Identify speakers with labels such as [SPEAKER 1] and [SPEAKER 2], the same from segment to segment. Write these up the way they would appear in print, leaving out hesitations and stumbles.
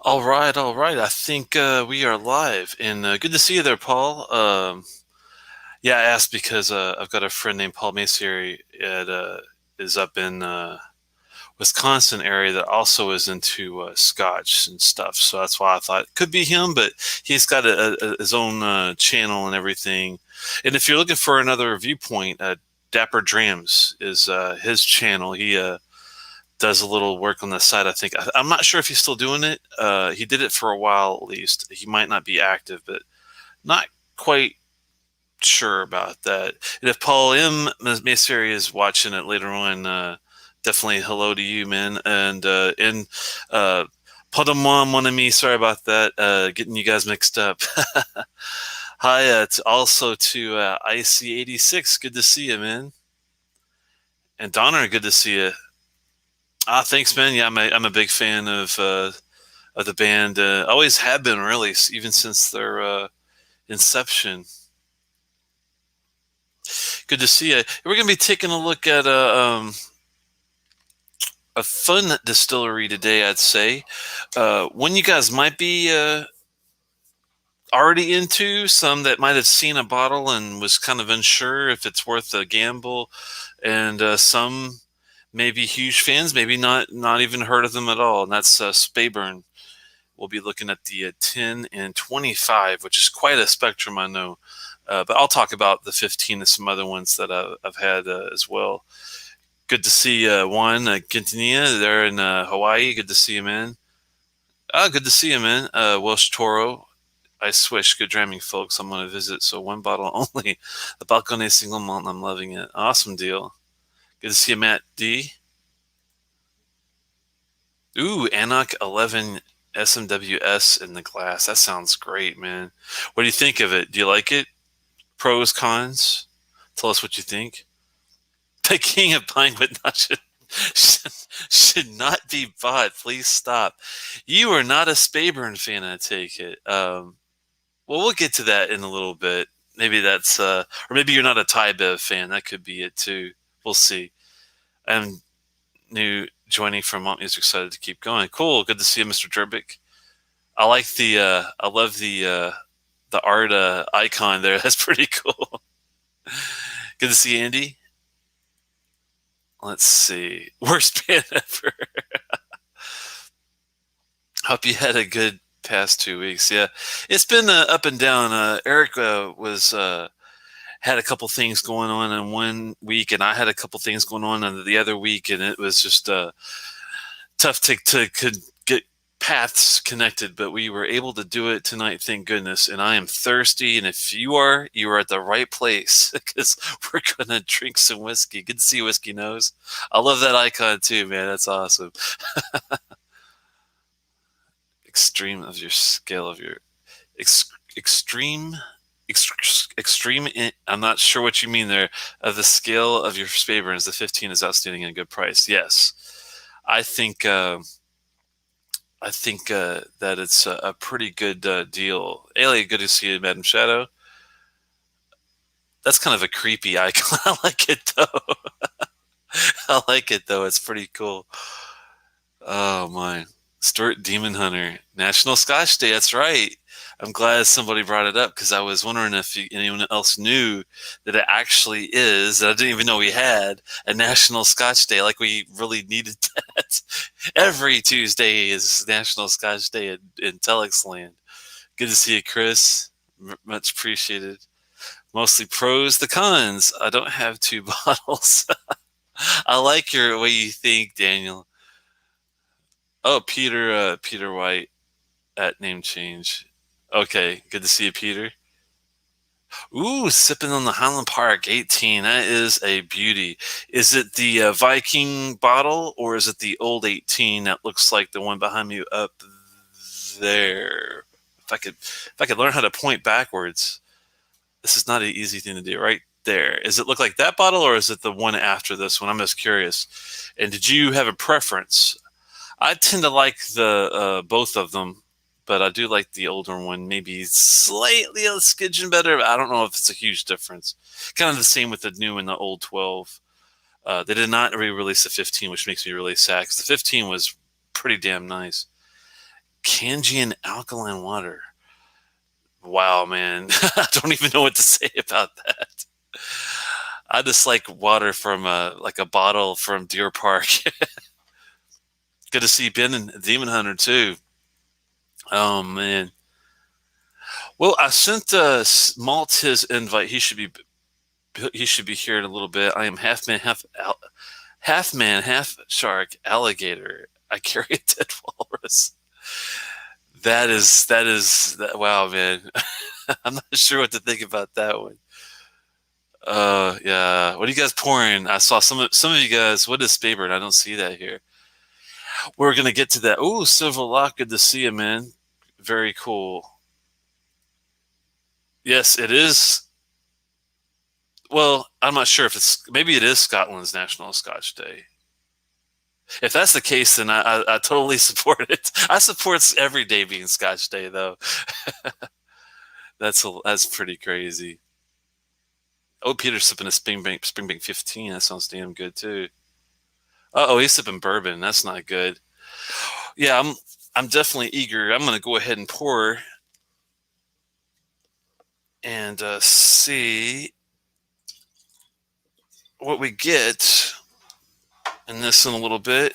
[SPEAKER 1] All right, all right. I think we are live, and good to see you there, Paul. Yeah, I asked because I've got a friend named Paul Macieri at is up in Wisconsin area that also is into Scotch and stuff. So that's why I thought it could be him, but he's got his own channel and everything. And if you're looking for another viewpoint, Dapper Drams is his channel. He does a little work on the side. I'm not sure if he's still doing it. He did it for a while at least. He might not be active, but not quite sure about that. And if Paul M. Maseri is watching it later on, definitely hello to you, man. And pardon-moi, mon ami. Sorry about that. Getting you guys mixed up. Hi, it's also to IC86. Good to see you, man. And Donner, good to see you. Thanks, man. Yeah, I'm a big fan of the band. Always have been, really, even since their inception. Good to see you. We're going to be taking a look at a fun distillery today, I'd say. One you guys might be already into, some that might have seen a bottle and was kind of unsure if it's worth a gamble, and some maybe huge fans, maybe not even heard of them at all, and that's Speyburn. We'll be looking at the 10 and 25, which is quite a spectrum, I know. But I'll talk about the 15 and some other ones that I've had as well. Good to see Juan Quintanilla there in Hawaii. Good to see you, man. Good to see you, man. Welsh Toro. I swish. Good dramming, folks. I'm going to visit. So one bottle only. The Balcony Single Malt. I'm loving it. Awesome deal. Good to see you, Matt D. Ooh, Anok 11 SMWS in the glass. That sounds great, man. What do you think of it? Do you like it? Pros, cons? Tell us what you think. The king of Pinewood not should not be bought. Please stop. You are not a Speyburn fan, I take it. Well, we'll get to that in a little bit. Maybe that's, or maybe you're not a Thai Bev fan. That could be it too. We'll see. I'm new joining from Malt Muser, excited to keep going. Cool. Good to see you, Mr. Jerbick. I love the art icon there. That's pretty cool. Good to see you, Andy. Let's see. Worst band ever. Hope you had a good past 2 weeks. Yeah, it's been up and down. Eric was had a couple things going on in 1 week, and I had a couple things going on in the other week, and it was just tough to get paths connected. But we were able to do it tonight, thank goodness. And I am thirsty, and if you are at the right place because we're gonna drink some whiskey. Good to see Whiskey Nose. I love that icon too, man. That's awesome. Extreme of your scale of your extreme extreme I'm not sure what you mean there, of the scale of your Speyburns. The 15 is outstanding and a good price. Yes, I think that it's a pretty good deal. Ailey, good to see you, Madam Shadow. That's kind of a creepy icon. I like it though. I like it though. It's pretty cool. Oh my. Stuart Demon Hunter, National Scotch Day. That's right. I'm glad somebody brought it up because I was wondering if anyone else knew that it actually is. I didn't even know we had a National Scotch Day. Like we really needed that. Every Tuesday is National Scotch Day in Telex land. Good to see you, Chris. Much appreciated. Mostly pros, the cons. I don't have two bottles. I like your way you think, Daniel. Oh, Peter White at name change. Okay, good to see you, Peter. Ooh, sipping on the Highland Park 18. That is a beauty. Is it the Viking bottle or is it the old 18 that looks like the one behind me up there? If I could learn how to point backwards, this is not an easy thing to do. Right there. Is it look like that bottle or is it the one after this one? I'm just curious. And did you have a preference? I tend to like the both of them, but I do like the older one, maybe slightly a skidgen better. But I don't know if it's a huge difference. Kind of the same with the new and the old 12. They did not re-release the 15, which makes me really sad because the 15 was pretty damn nice. Kangean alkaline water. Wow, man. I don't even know what to say about that. I just like water from like a bottle from Deer Park. Good to see Ben and Demon Hunter too. Oh man. Well, I sent Malt his invite. He should be here in a little bit. I am half man, half shark, alligator. I carry a dead walrus. That. Wow, man. I'm not sure what to think about that one. Yeah. What are you guys pouring? I saw some of you guys. What is Speyburn? I don't see that here. We're gonna get to that. Oh, Silver Lock. Good to see you, man. Very cool. Yes, it is. Well, I'm not sure if maybe it is Scotland's National Scotch Day. If that's the case, then I totally support it. I support every day being Scotch Day, though. That's pretty crazy. Oh, Peter's sipping a Springbank 15. That sounds damn good too. Oh, he's sipping bourbon. That's not good. Yeah, I'm definitely eager. I'm gonna go ahead and pour and see what we get in this in a little bit.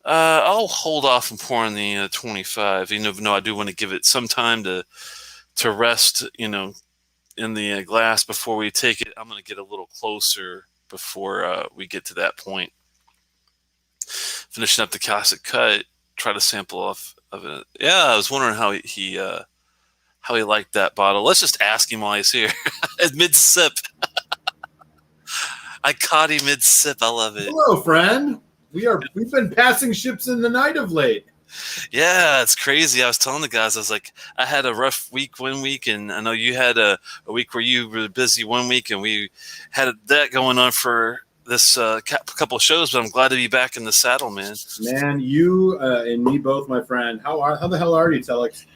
[SPEAKER 1] I'll hold off on pouring the 25. Even though I do want to give it some time to rest, in the glass before we take it. I'm going to get a little closer before we get to that point. Finishing up the classic cut, try to sample off of it. Yeah, I was wondering how he liked that bottle. Let's just ask him while he's here. Mid sip. I caught him mid sip. I love it.
[SPEAKER 2] Hello, friend. We've been passing ships in the night of late.
[SPEAKER 1] Yeah, it's crazy. I was telling the guys, I was like, I had a rough week one week, and I know you had a week where you were busy one week, and we had that going on for this couple of shows, but I'm glad to be back in the saddle, man.
[SPEAKER 2] Man, you and me both, my friend. How the hell are you, Telex?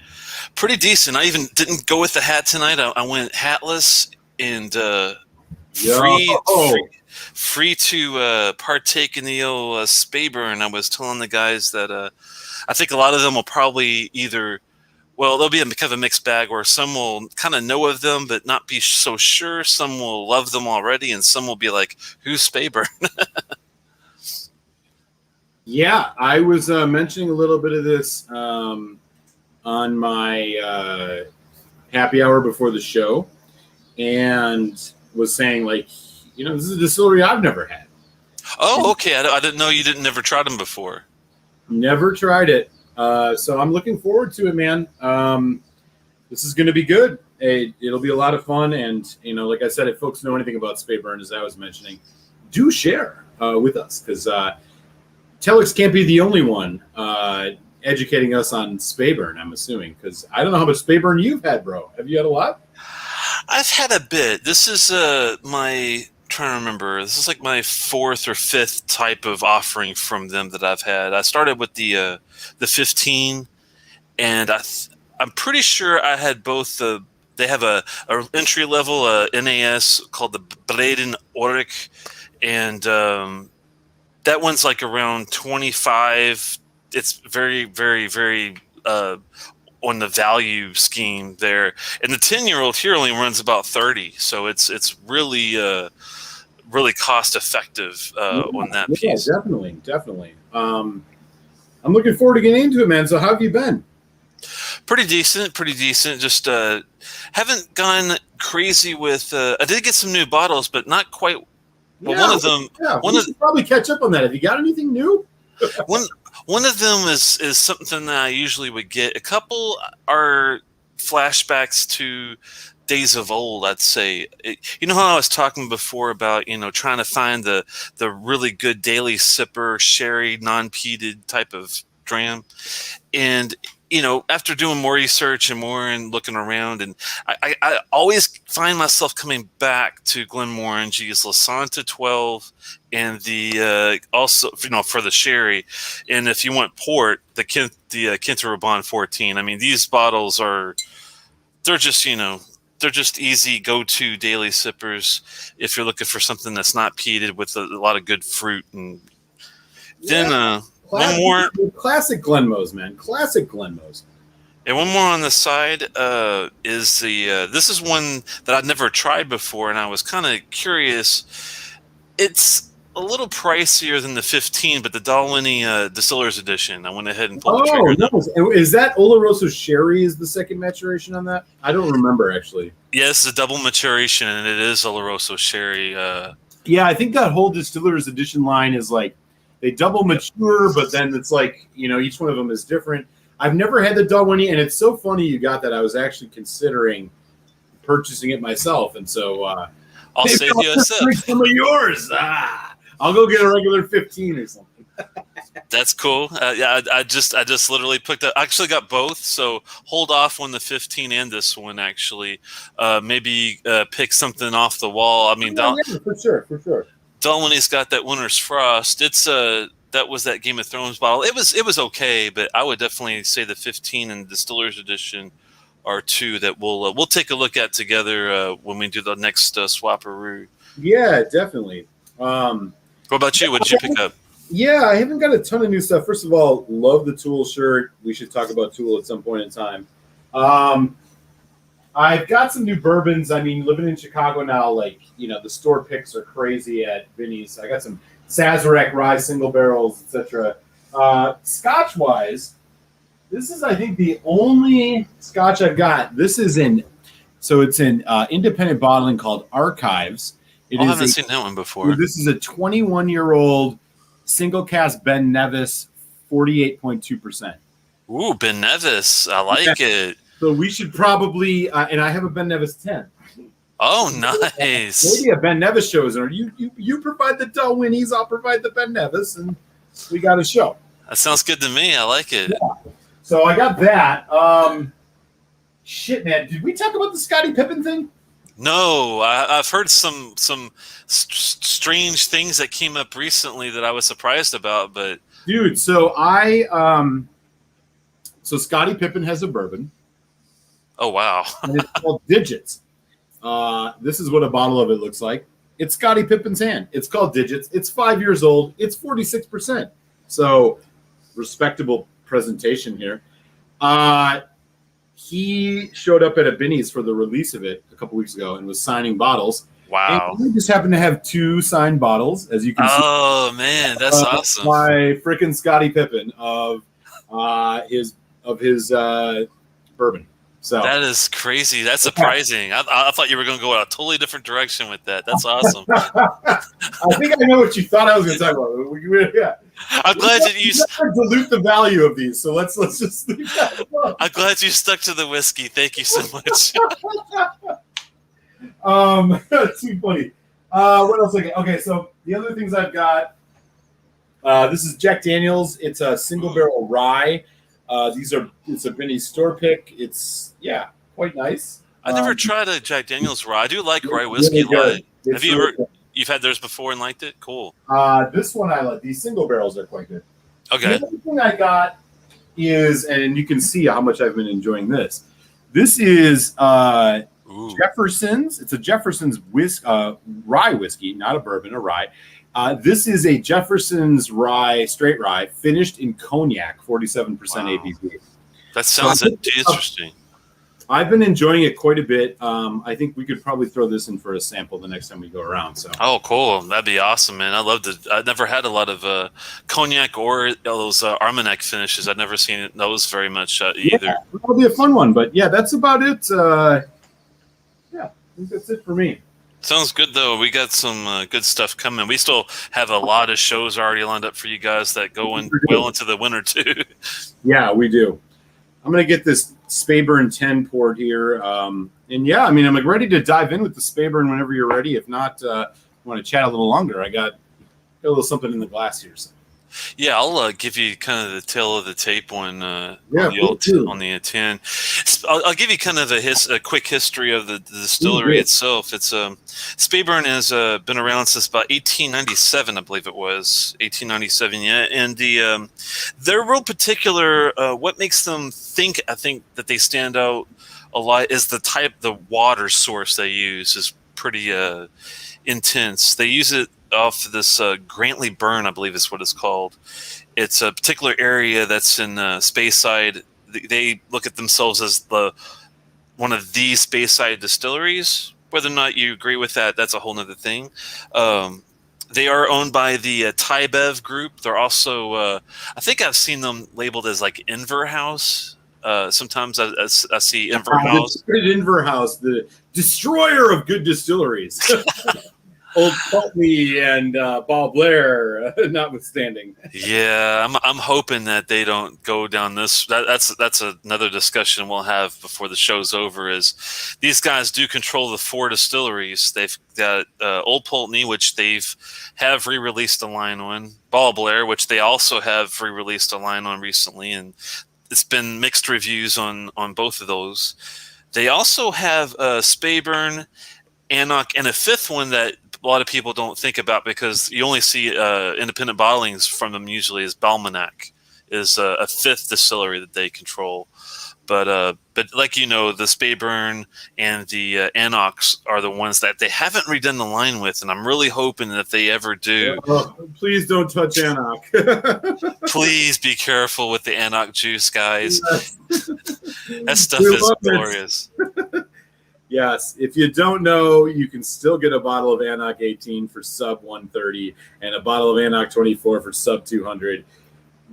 [SPEAKER 1] Pretty decent. I even didn't go with the hat tonight. I went hatless and free to partake in the old Speyburn. I was telling the guys that I think a lot of them will probably they'll be kind of a mixed bag where some will kind of know of them but not be so sure. Some will love them already, and some will be like, who's Speyburn?
[SPEAKER 2] Yeah, I was mentioning a little bit of this on my happy hour before the show, and was saying, like, this is a distillery I've never had.
[SPEAKER 1] Oh, okay. I didn't know you never tried them before.
[SPEAKER 2] Never tried it. So I'm looking forward to it, man. This is going to be good. It'll be a lot of fun. And, like I said, if folks know anything about Speyburn, as I was mentioning, do share with us, because Telex can't be the only one educating us on Speyburn, I'm assuming, because I don't know how much Speyburn you've had, bro. Have you had a lot?
[SPEAKER 1] I've had a bit. This is trying to remember. This is like my fourth or fifth type of offering from them that I've had. I started with the 15, and I'm pretty sure I had both. They have a entry level NAS called the Braden Oric, and that one's like around 25. It's very, very, very on the value scheme there, and the 10-year-old here only runs about 30. So it's really really cost effective on that piece.
[SPEAKER 2] Yeah, definitely. I'm looking forward to getting into it, man. So how have you been?
[SPEAKER 1] Pretty decent. Just haven't gone crazy with. I did get some new bottles, but not quite. Well, one of them.
[SPEAKER 2] Yeah, we should probably catch up on that. Have you got anything new?
[SPEAKER 1] One of them is something that I usually would get. A couple are flashbacks to days of old, I'd say. You know how I was talking before about, trying to find the really good daily sipper, sherry, non-peated type of dram. And, after doing more research and more and looking around, and I always find myself coming back to Glenmorangie's Lasanta 12 and the also, for the sherry. And if you want port, the Kintarabon 14. I mean, these bottles they're just easy go-to daily sippers if you're looking for something that's not peated with a lot of good fruit. And then One more.
[SPEAKER 2] Classic Glenmoes, man. Classic Glenmoes.
[SPEAKER 1] And one more on the side is the. This is one that I'd never tried before, and I was kind of curious. It's a little pricier than the 15, but the Dalwhinnie Distillers Edition. I went ahead and pulled the trigger.
[SPEAKER 2] No. Is that Oloroso Sherry is the second maturation on that? I don't remember, actually.
[SPEAKER 1] Yeah, it's a double maturation, and it is Oloroso Sherry.
[SPEAKER 2] Yeah, I think that whole Distillers Edition line is like they double mature, but then it's like, each one of them is different. I've never had the Dalwhinnie, and it's so funny you got that. I was actually considering purchasing it myself, and so
[SPEAKER 1] I'll save you a sip.
[SPEAKER 2] Some of yours. I'll go get a regular 15 or something.
[SPEAKER 1] That's cool. Yeah, I just literally picked up. I actually got both, so hold off on the 15 and this one. Actually, maybe pick something off the wall. I mean,
[SPEAKER 2] yeah, for sure.
[SPEAKER 1] Dalwhinnie's got that Winter's Frost. It's that was that Game of Thrones bottle. It was okay, but I would definitely say the 15 and Distillers Edition are two that we'll take a look at together when we do the next swapperoo.
[SPEAKER 2] Yeah, definitely.
[SPEAKER 1] What about you? What did you pick up?
[SPEAKER 2] Yeah, I haven't got a ton of new stuff. First of all, love the Tool shirt. We should talk about Tool at some point in time. I've got some new bourbons. I mean, living in Chicago now, the store picks are crazy at Vinny's. I got some Sazerac rye single barrels, etc. Scotch-wise, this is, I think, the only Scotch I've got. This is it's in independent bottling called Archives.
[SPEAKER 1] I haven't seen that one before.
[SPEAKER 2] This is a 21-year-old single cask Ben Nevis, 48.2%.
[SPEAKER 1] Ooh, Ben Nevis. I like it.
[SPEAKER 2] So we should probably, and I have a Ben Nevis 10.
[SPEAKER 1] Oh, nice.
[SPEAKER 2] Maybe a Ben Nevis shows, or you provide the Dalwhinnies, I'll provide the Ben Nevis, and we got a show.
[SPEAKER 1] That sounds good to me. I like it.
[SPEAKER 2] Yeah. So I got that. Shit, man. Did we talk about the Scottie Pippen thing?
[SPEAKER 1] No, I've heard some strange things that came up recently that I was surprised about. But
[SPEAKER 2] dude, so Scottie Pippen has a bourbon.
[SPEAKER 1] Oh wow!
[SPEAKER 2] And it's called Digits. This is what a bottle of it looks like. It's Scottie Pippen's hand. It's called Digits. It's 5 years old. It's 46%. So respectable presentation here. He showed up at a Binny's for the release of it a couple weeks ago and was signing bottles.
[SPEAKER 1] Wow.
[SPEAKER 2] And we just happened to have 2 signed bottles, as you can see.
[SPEAKER 1] Oh, man, that's awesome.
[SPEAKER 2] By frickin' Scottie Pippen of his bourbon. So
[SPEAKER 1] that is crazy. That's surprising. I thought you were going to go a totally different direction with that. That's awesome.
[SPEAKER 2] I think I know what you thought I was going to talk about. Yeah.
[SPEAKER 1] I'm glad that you
[SPEAKER 2] dilute the value of these. So let's just leave that alone.
[SPEAKER 1] I'm glad you stuck to the whiskey. Thank you so much.
[SPEAKER 2] Too funny. What else? Okay, so the other things I've got. This is Jack Daniel's. It's a single barrel rye. It's a Binny's store pick. It's quite nice.
[SPEAKER 1] I never tried a Jack Daniel's rye. I do like rye whiskey.
[SPEAKER 2] Really
[SPEAKER 1] have you ever? You've had theirs before and liked it? Cool.
[SPEAKER 2] This one I like. These single barrels are quite good.
[SPEAKER 1] Okay.
[SPEAKER 2] The other thing I got is, and you can see how much I've been enjoying this. This is Jefferson's. It's a Jefferson's rye whiskey, not a bourbon, a rye. This is a Jefferson's rye, straight rye, finished in cognac, 47% ABV.
[SPEAKER 1] That sounds interesting.
[SPEAKER 2] I've been enjoying it quite a bit. I think we could probably throw this in for a sample the next time we go around. So.
[SPEAKER 1] Oh, cool. That'd be awesome, man. I loved it. I've never had a lot of cognac or those Armagnac finishes. I've never seen those very much either.
[SPEAKER 2] Yeah, that'll be a fun one. But yeah, that's about it. I think that's it for me.
[SPEAKER 1] Sounds good, though. We got some good stuff coming. We still have a lot of shows already lined up for you guys that go well into the winter, too.
[SPEAKER 2] Yeah, we do. I'm going to get this Speyburn 10 poured here. I'm ready to dive in with the Speyburn whenever you're ready. If not, want to chat a little longer. I got a little something in the glass here. So.
[SPEAKER 1] Yeah, I'll give you kind of the tail of the tape on the 10. I'll give you kind of a quick history of the distillery itself. It's Speyburn has been around since about 1897, I believe it was 1897. Yeah, and they're real particular. What makes them I think that they stand out a lot is the water source they use is pretty intense. They use it off this Grantley Burn, I believe is what it's called. It's a particular area that's in Speyside. They look at themselves as one of the Speyside distilleries. Whether or not you agree with that, that's a whole other thing. Um, they are owned by the Thai Bev Group. They're also, I think I've seen them labeled as like Inver House. Sometimes I see Inver House.
[SPEAKER 2] The Inver House, the destroyer of good distilleries. Old Pulteney and Ball Blair, notwithstanding.
[SPEAKER 1] Yeah, I'm hoping that they don't go down this. That's another discussion we'll have before the show's over. Is these guys do control the 4 distilleries? They've got Old Pulteney, which have re-released a line on. Ball Blair, which they also have re-released a line on recently, and it's been mixed reviews on both of those. They also have Speyburn, Anok, and a 5th one that a lot of people don't think about because you only see independent bottlings from them usually. Is Balmanac is a 5th distillery that they control, but like the Speyburn and the Anoks are the ones that they haven't redone the line with, and I'm really hoping that they ever do.
[SPEAKER 2] Please don't touch Anok.
[SPEAKER 1] Please be careful with the Anok juice, guys. That stuff is glorious.
[SPEAKER 2] Yes, if you don't know, you can still get a bottle of Anok 18 for sub 130 and a bottle of Anok 24 for sub 200.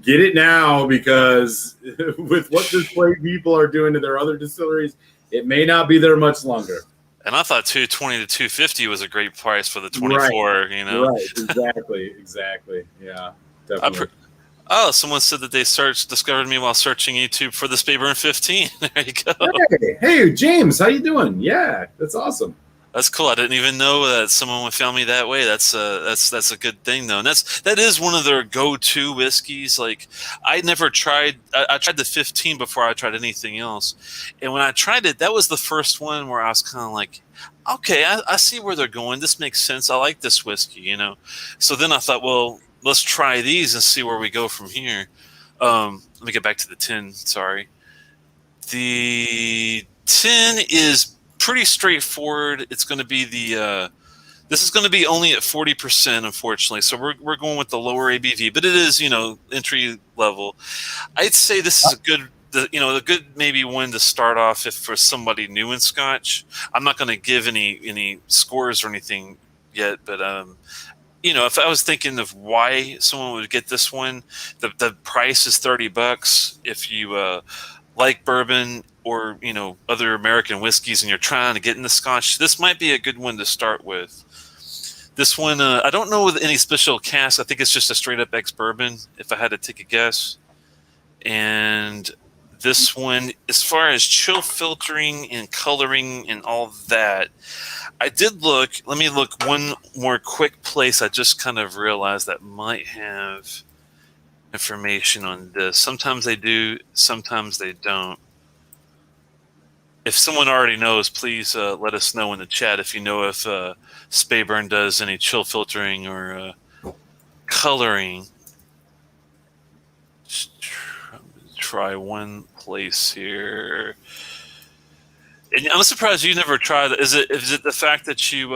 [SPEAKER 2] Get it now because with what this people are doing to their other distilleries, it may not be there much longer.
[SPEAKER 1] And I thought 220 to 250 was a great price for the 24.
[SPEAKER 2] Right, exactly. Yeah, definitely.
[SPEAKER 1] Someone said that they discovered me while searching YouTube for the Speyburn 15. There you go.
[SPEAKER 2] Hey, James, how you doing? Yeah, that's awesome.
[SPEAKER 1] That's cool. I didn't even know that someone found me that way. That's a good thing though, and that is one of their go-to whiskeys. Like I never tried. I tried the 15 before I tried anything else, and when I tried it, that was the first one where I was kind of like, okay, I see where they're going. This makes sense. I like this whiskey, So then I thought, well, let's try these and see where we go from here. Let me get back to the 10. Sorry. The 10 is pretty straightforward. It's going to be this is going to be only at 40%, unfortunately. So we're going with the lower ABV, but it is, entry level. I'd say this is a good maybe one to start off if for somebody new in Scotch. I'm not going to give any scores or anything yet, but if I was thinking of why someone would get this one, the price is $30. If you like bourbon or other American whiskeys and you're trying to get into Scotch, this might be a good one to start with. This one, I don't know with any special cask. I think it's just a straight up ex-bourbon, if I had to take a guess. And this one, as far as chill filtering and coloring and all that, I did look. Let me look one more quick place. I just kind of realized that might have information on this. Sometimes they do, sometimes they don't. If someone already knows, please let us know in the chat if you know if Speyburn does any chill filtering or coloring. Just try one place here. And I'm surprised you never tried it. Is it the fact that you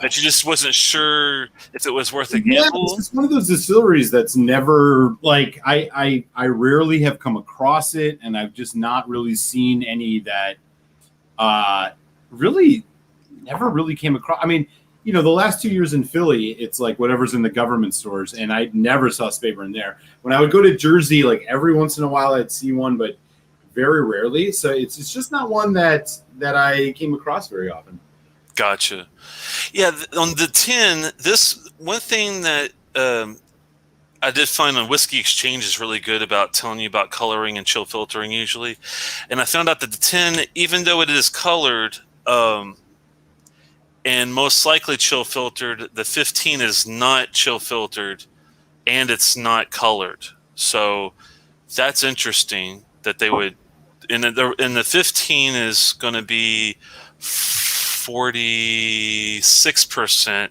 [SPEAKER 1] just wasn't sure if it was worth a gamble?
[SPEAKER 2] Yeah, it's one of those distilleries that's never like I rarely have come across it, and I've just not really seen any that really never really came across. I mean, the last 2 years in Philly, it's like whatever's in the government stores, and I never saw Speyburn there. When I would go to Jersey, like every once in a while, I'd see one, but very rarely. So it's just not one that I came across very often.
[SPEAKER 1] Gotcha. Yeah, on the 10, this one thing that I did find on Whiskey Exchange is really good about telling you about coloring and chill filtering usually. And I found out that the 10, even though it is colored and most likely chill filtered, the 15 is not chill filtered and it's not colored. So that's interesting that they would. And the 15 is going to be 46%.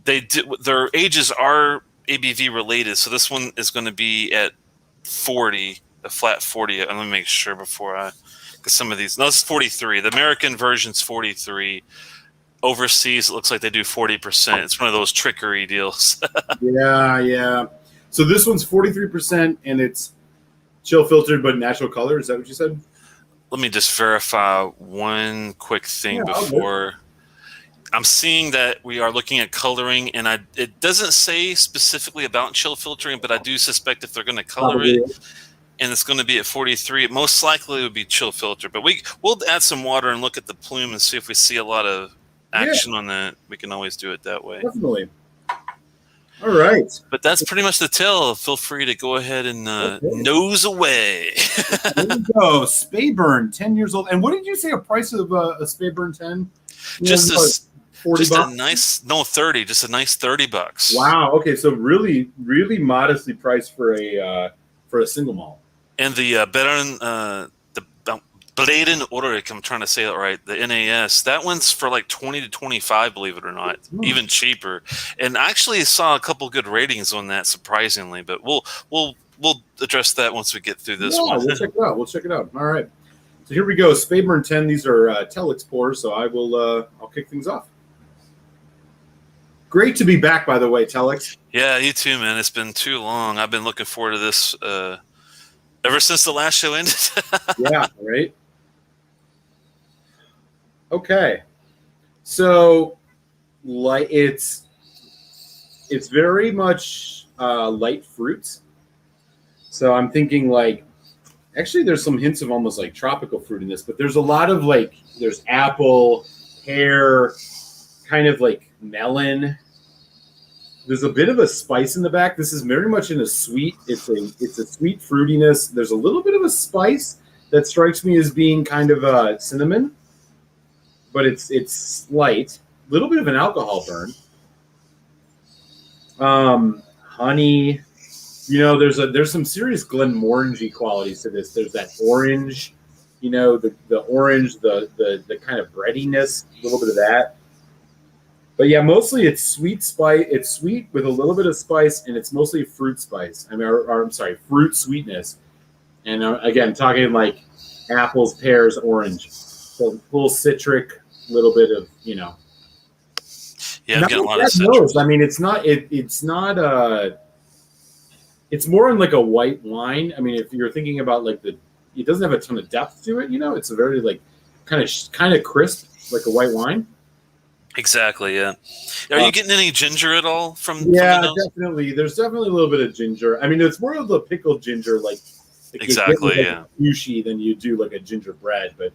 [SPEAKER 1] Their ages are ABV related, so this one is going to be at 40, a flat 40. Let me make sure because some of these. No, this is 43. The American version's 43. Overseas, it looks like they do 40%. It's one of those trickery deals.
[SPEAKER 2] Yeah. So this one's 43%, and it's chill filtered but natural color. Is that what you said?
[SPEAKER 1] Let me just verify one quick thing before. I'm seeing that we are looking at coloring, and it doesn't say specifically about chill filtering, but I do suspect if they're going to color it, and it's going to be at 43, it most likely would be chill filter. But we'll add some water and look at the plume and see if we see a lot of action on that. We can always do it that way.
[SPEAKER 2] Definitely. All right.
[SPEAKER 1] But that's pretty much the tale. Feel free to go ahead and nose away.
[SPEAKER 2] There we go. Speyburn, 10 years old. And what did you say a price of a Speyburn 10?
[SPEAKER 1] Just
[SPEAKER 2] $40?
[SPEAKER 1] a nice, no, 30, just a nice $30.
[SPEAKER 2] Wow. Okay. So really, really modestly priced for a single malt.
[SPEAKER 1] And the Bladen Ulrich, I'm trying to say that right, the NAS, that one's for like 20 to 25, believe it or not, even cheaper. And I actually saw a couple good ratings on that, surprisingly, but we'll address that once we get through this one.
[SPEAKER 2] We'll check it out. All right. So here we go. Speyburn 10. These are Telex pours, so I'll kick things off. Great to be back, by the way, Telex.
[SPEAKER 1] Yeah, you too, man. It's been too long. I've been looking forward to this ever since the last show ended.
[SPEAKER 2] Yeah, right. Okay, so it's very much light fruits. So I'm thinking actually there's some hints of almost like tropical fruit in this, but there's a lot of there's apple, pear, kind of like melon. There's a bit of a spice in the back. This is very much in a sweet. It's a sweet fruitiness. There's a little bit of a spice that strikes me as being kind of cinnamon. But it's slight, a little bit of an alcohol burn. Honey, there's some serious Glenmorangie qualities to this. There's that orange, the orange, the kind of breadiness, a little bit of that. But yeah, mostly it's sweet spice. It's sweet with a little bit of spice, and it's mostly fruit spice. Fruit sweetness. And again, talking like apples, pears, orange. So full citric, little bit of,
[SPEAKER 1] Yeah, I'm getting a lot of citric.
[SPEAKER 2] Nose. I mean, it's not. It's more in like a white wine. I mean, if you're thinking about it doesn't have a ton of depth to it. It's a very kind of crisp, like a white wine.
[SPEAKER 1] Exactly. Yeah. Are you getting any ginger at all from?
[SPEAKER 2] Yeah, definitely. There's definitely a little bit of ginger. I mean, it's more of the pickled ginger,
[SPEAKER 1] exactly.
[SPEAKER 2] Yeah. Sushi than you do like a gingerbread, but.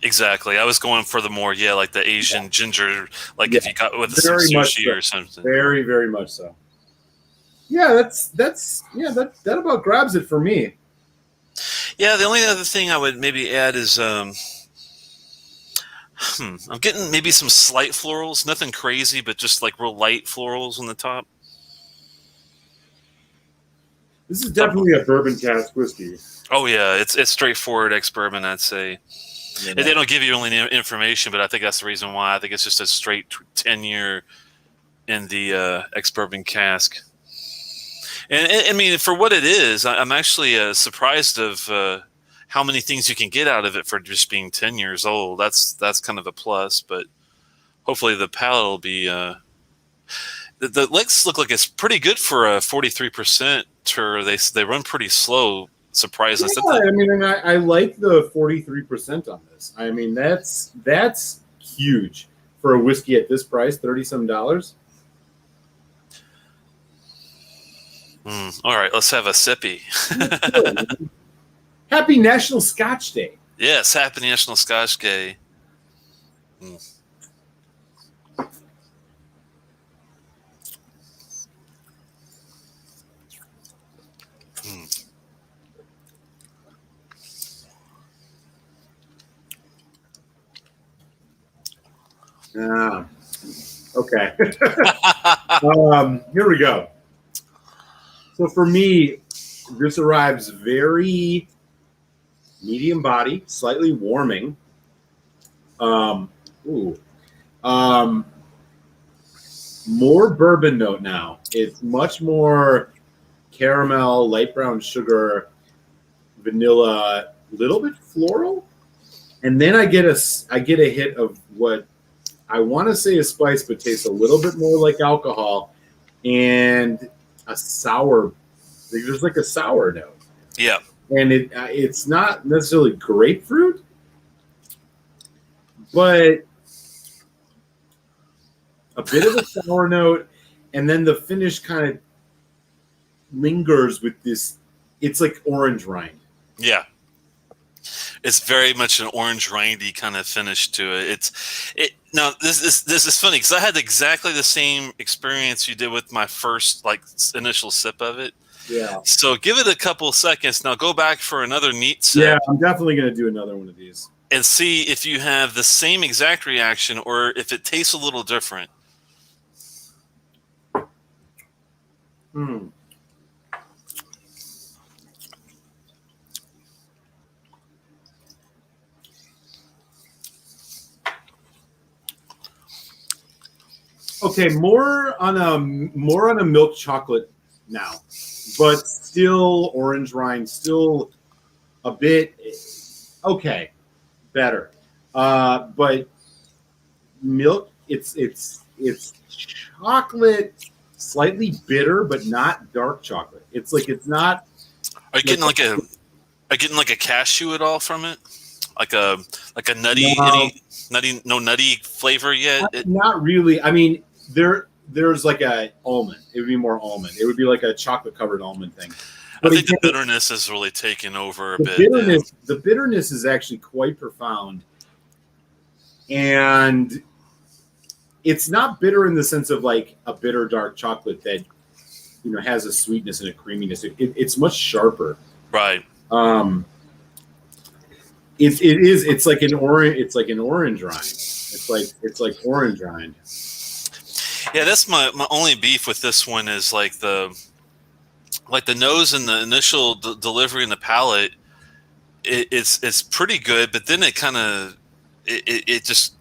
[SPEAKER 1] Exactly. I was going for the more, like the Asian ginger, if you got with some sushi or something.
[SPEAKER 2] Very, very much so. Yeah, that about grabs it for me.
[SPEAKER 1] Yeah, the only other thing I would maybe add is I'm getting maybe some slight florals, nothing crazy, but just real light florals on the top.
[SPEAKER 2] This is definitely a bourbon cask whiskey.
[SPEAKER 1] Oh yeah, it's straightforward ex-bourbon, I'd say. Yeah. They don't give you any information, but I think that's the reason why. I think it's just a straight 10-year in the ex-bourbon cask. And I mean, for what it is, I'm actually surprised of how many things you can get out of it for just being 10 years old. That's kind of a plus, but hopefully the palate will be. The licks look like it's pretty good for a 43%. They run pretty slow. Surprisingly,
[SPEAKER 2] yeah, I mean, and I like the 43% on this. I mean, that's huge for a whiskey at this price, $30-some.
[SPEAKER 1] All right, let's have a sippy.
[SPEAKER 2] Happy National Scotch Day.
[SPEAKER 1] Yes, happy National Scotch Day.
[SPEAKER 2] Okay. Here we go. So for me, this arrives very medium body, slightly warming. More bourbon note now. It's much more caramel, light brown sugar, vanilla, little bit floral, and then I get a hit of what I want to say is spice, but tastes a little bit more like alcohol, and a sour. There's like a sour note,
[SPEAKER 1] Yeah.
[SPEAKER 2] and it's not necessarily grapefruit, but a bit of a sour note, and then the finish kind of lingers with this. It's like orange rind.
[SPEAKER 1] Yeah. It's very much an orange rindy kind of finish to it. Now this is funny because I had exactly the same experience you did with my first like initial sip of it.
[SPEAKER 2] Yeah.
[SPEAKER 1] So give it a couple of seconds. Now go back for another neat sip.
[SPEAKER 2] Yeah, I'm definitely gonna do another one of these
[SPEAKER 1] and see if you have the same exact reaction or if it tastes a little different.
[SPEAKER 2] Hmm. Okay, more on a milk chocolate now, but still orange rind, still a bit okay, better. But milk, it's chocolate, slightly bitter, but not dark chocolate. It's not.
[SPEAKER 1] Are you getting like a cashew at all from it? Like a nutty,
[SPEAKER 2] No,
[SPEAKER 1] nutty flavor yet?
[SPEAKER 2] not really. I mean, there's like a almond. It would be more almond. It would be like a chocolate covered almond thing. But
[SPEAKER 1] I think
[SPEAKER 2] again,
[SPEAKER 1] the bitterness has really taken over a
[SPEAKER 2] the
[SPEAKER 1] bit.
[SPEAKER 2] the bitterness is actually quite profound, and it's not bitter in the sense of like a bitter dark chocolate that has a sweetness and a creaminess. It's much sharper.
[SPEAKER 1] Right.
[SPEAKER 2] It's like an orange. It's like an orange rind. It's like orange rind.
[SPEAKER 1] Yeah, that's my only beef with this one is like the nose and the initial delivery in the palate. It's pretty good, but then it kind of it just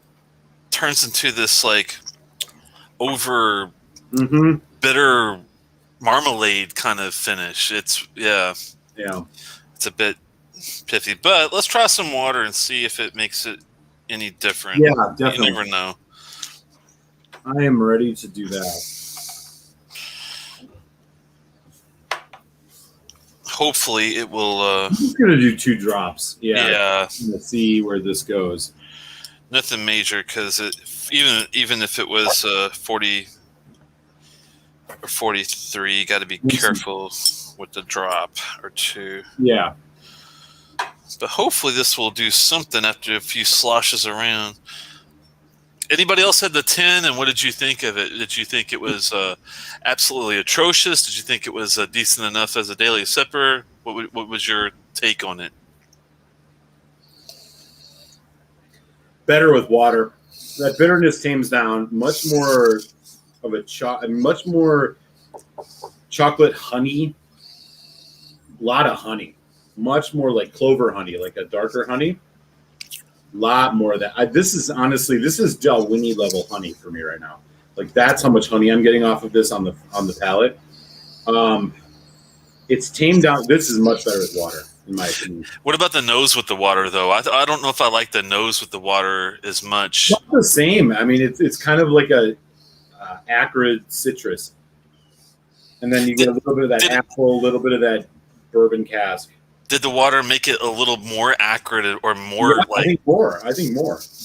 [SPEAKER 1] turns into this like over bitter marmalade kind of finish. It's it's a bit pithy, but let's try some water and see if it makes it any different.
[SPEAKER 2] Yeah, definitely.
[SPEAKER 1] You never know.
[SPEAKER 2] I am ready to do that.
[SPEAKER 1] Hopefully it will.
[SPEAKER 2] I'm just gonna do 2 drops.
[SPEAKER 1] Yeah.
[SPEAKER 2] Let's see where this goes.
[SPEAKER 1] Nothing major because even if it was 40 or 43, you got to be careful with the drop or 2.
[SPEAKER 2] Yeah.
[SPEAKER 1] But hopefully this will do something after a few sloshes around. Anybody else had the 10, and what did you think of it? Did you think it was absolutely atrocious? Did you think it was decent enough as a daily sipper? What was your take on it?
[SPEAKER 2] Better with water. That bitterness tames down. Much more of much more chocolate honey. A lot of honey. Much more like clover honey, like a darker honey. Lot more of that. This is Del Winnie level honey for me right now. Like that's how much honey I'm getting off of this on the palate. It's tamed down. This is much better with water, in my opinion.
[SPEAKER 1] What about the nose with the water, though? I don't know if I like the nose with the water as much.
[SPEAKER 2] It's not the same. I mean, it's kind of like a acrid citrus, and then you get a little bit of that apple, a little bit of that bourbon cask.
[SPEAKER 1] Did the water make it a little more acrid or more like?
[SPEAKER 2] I think more.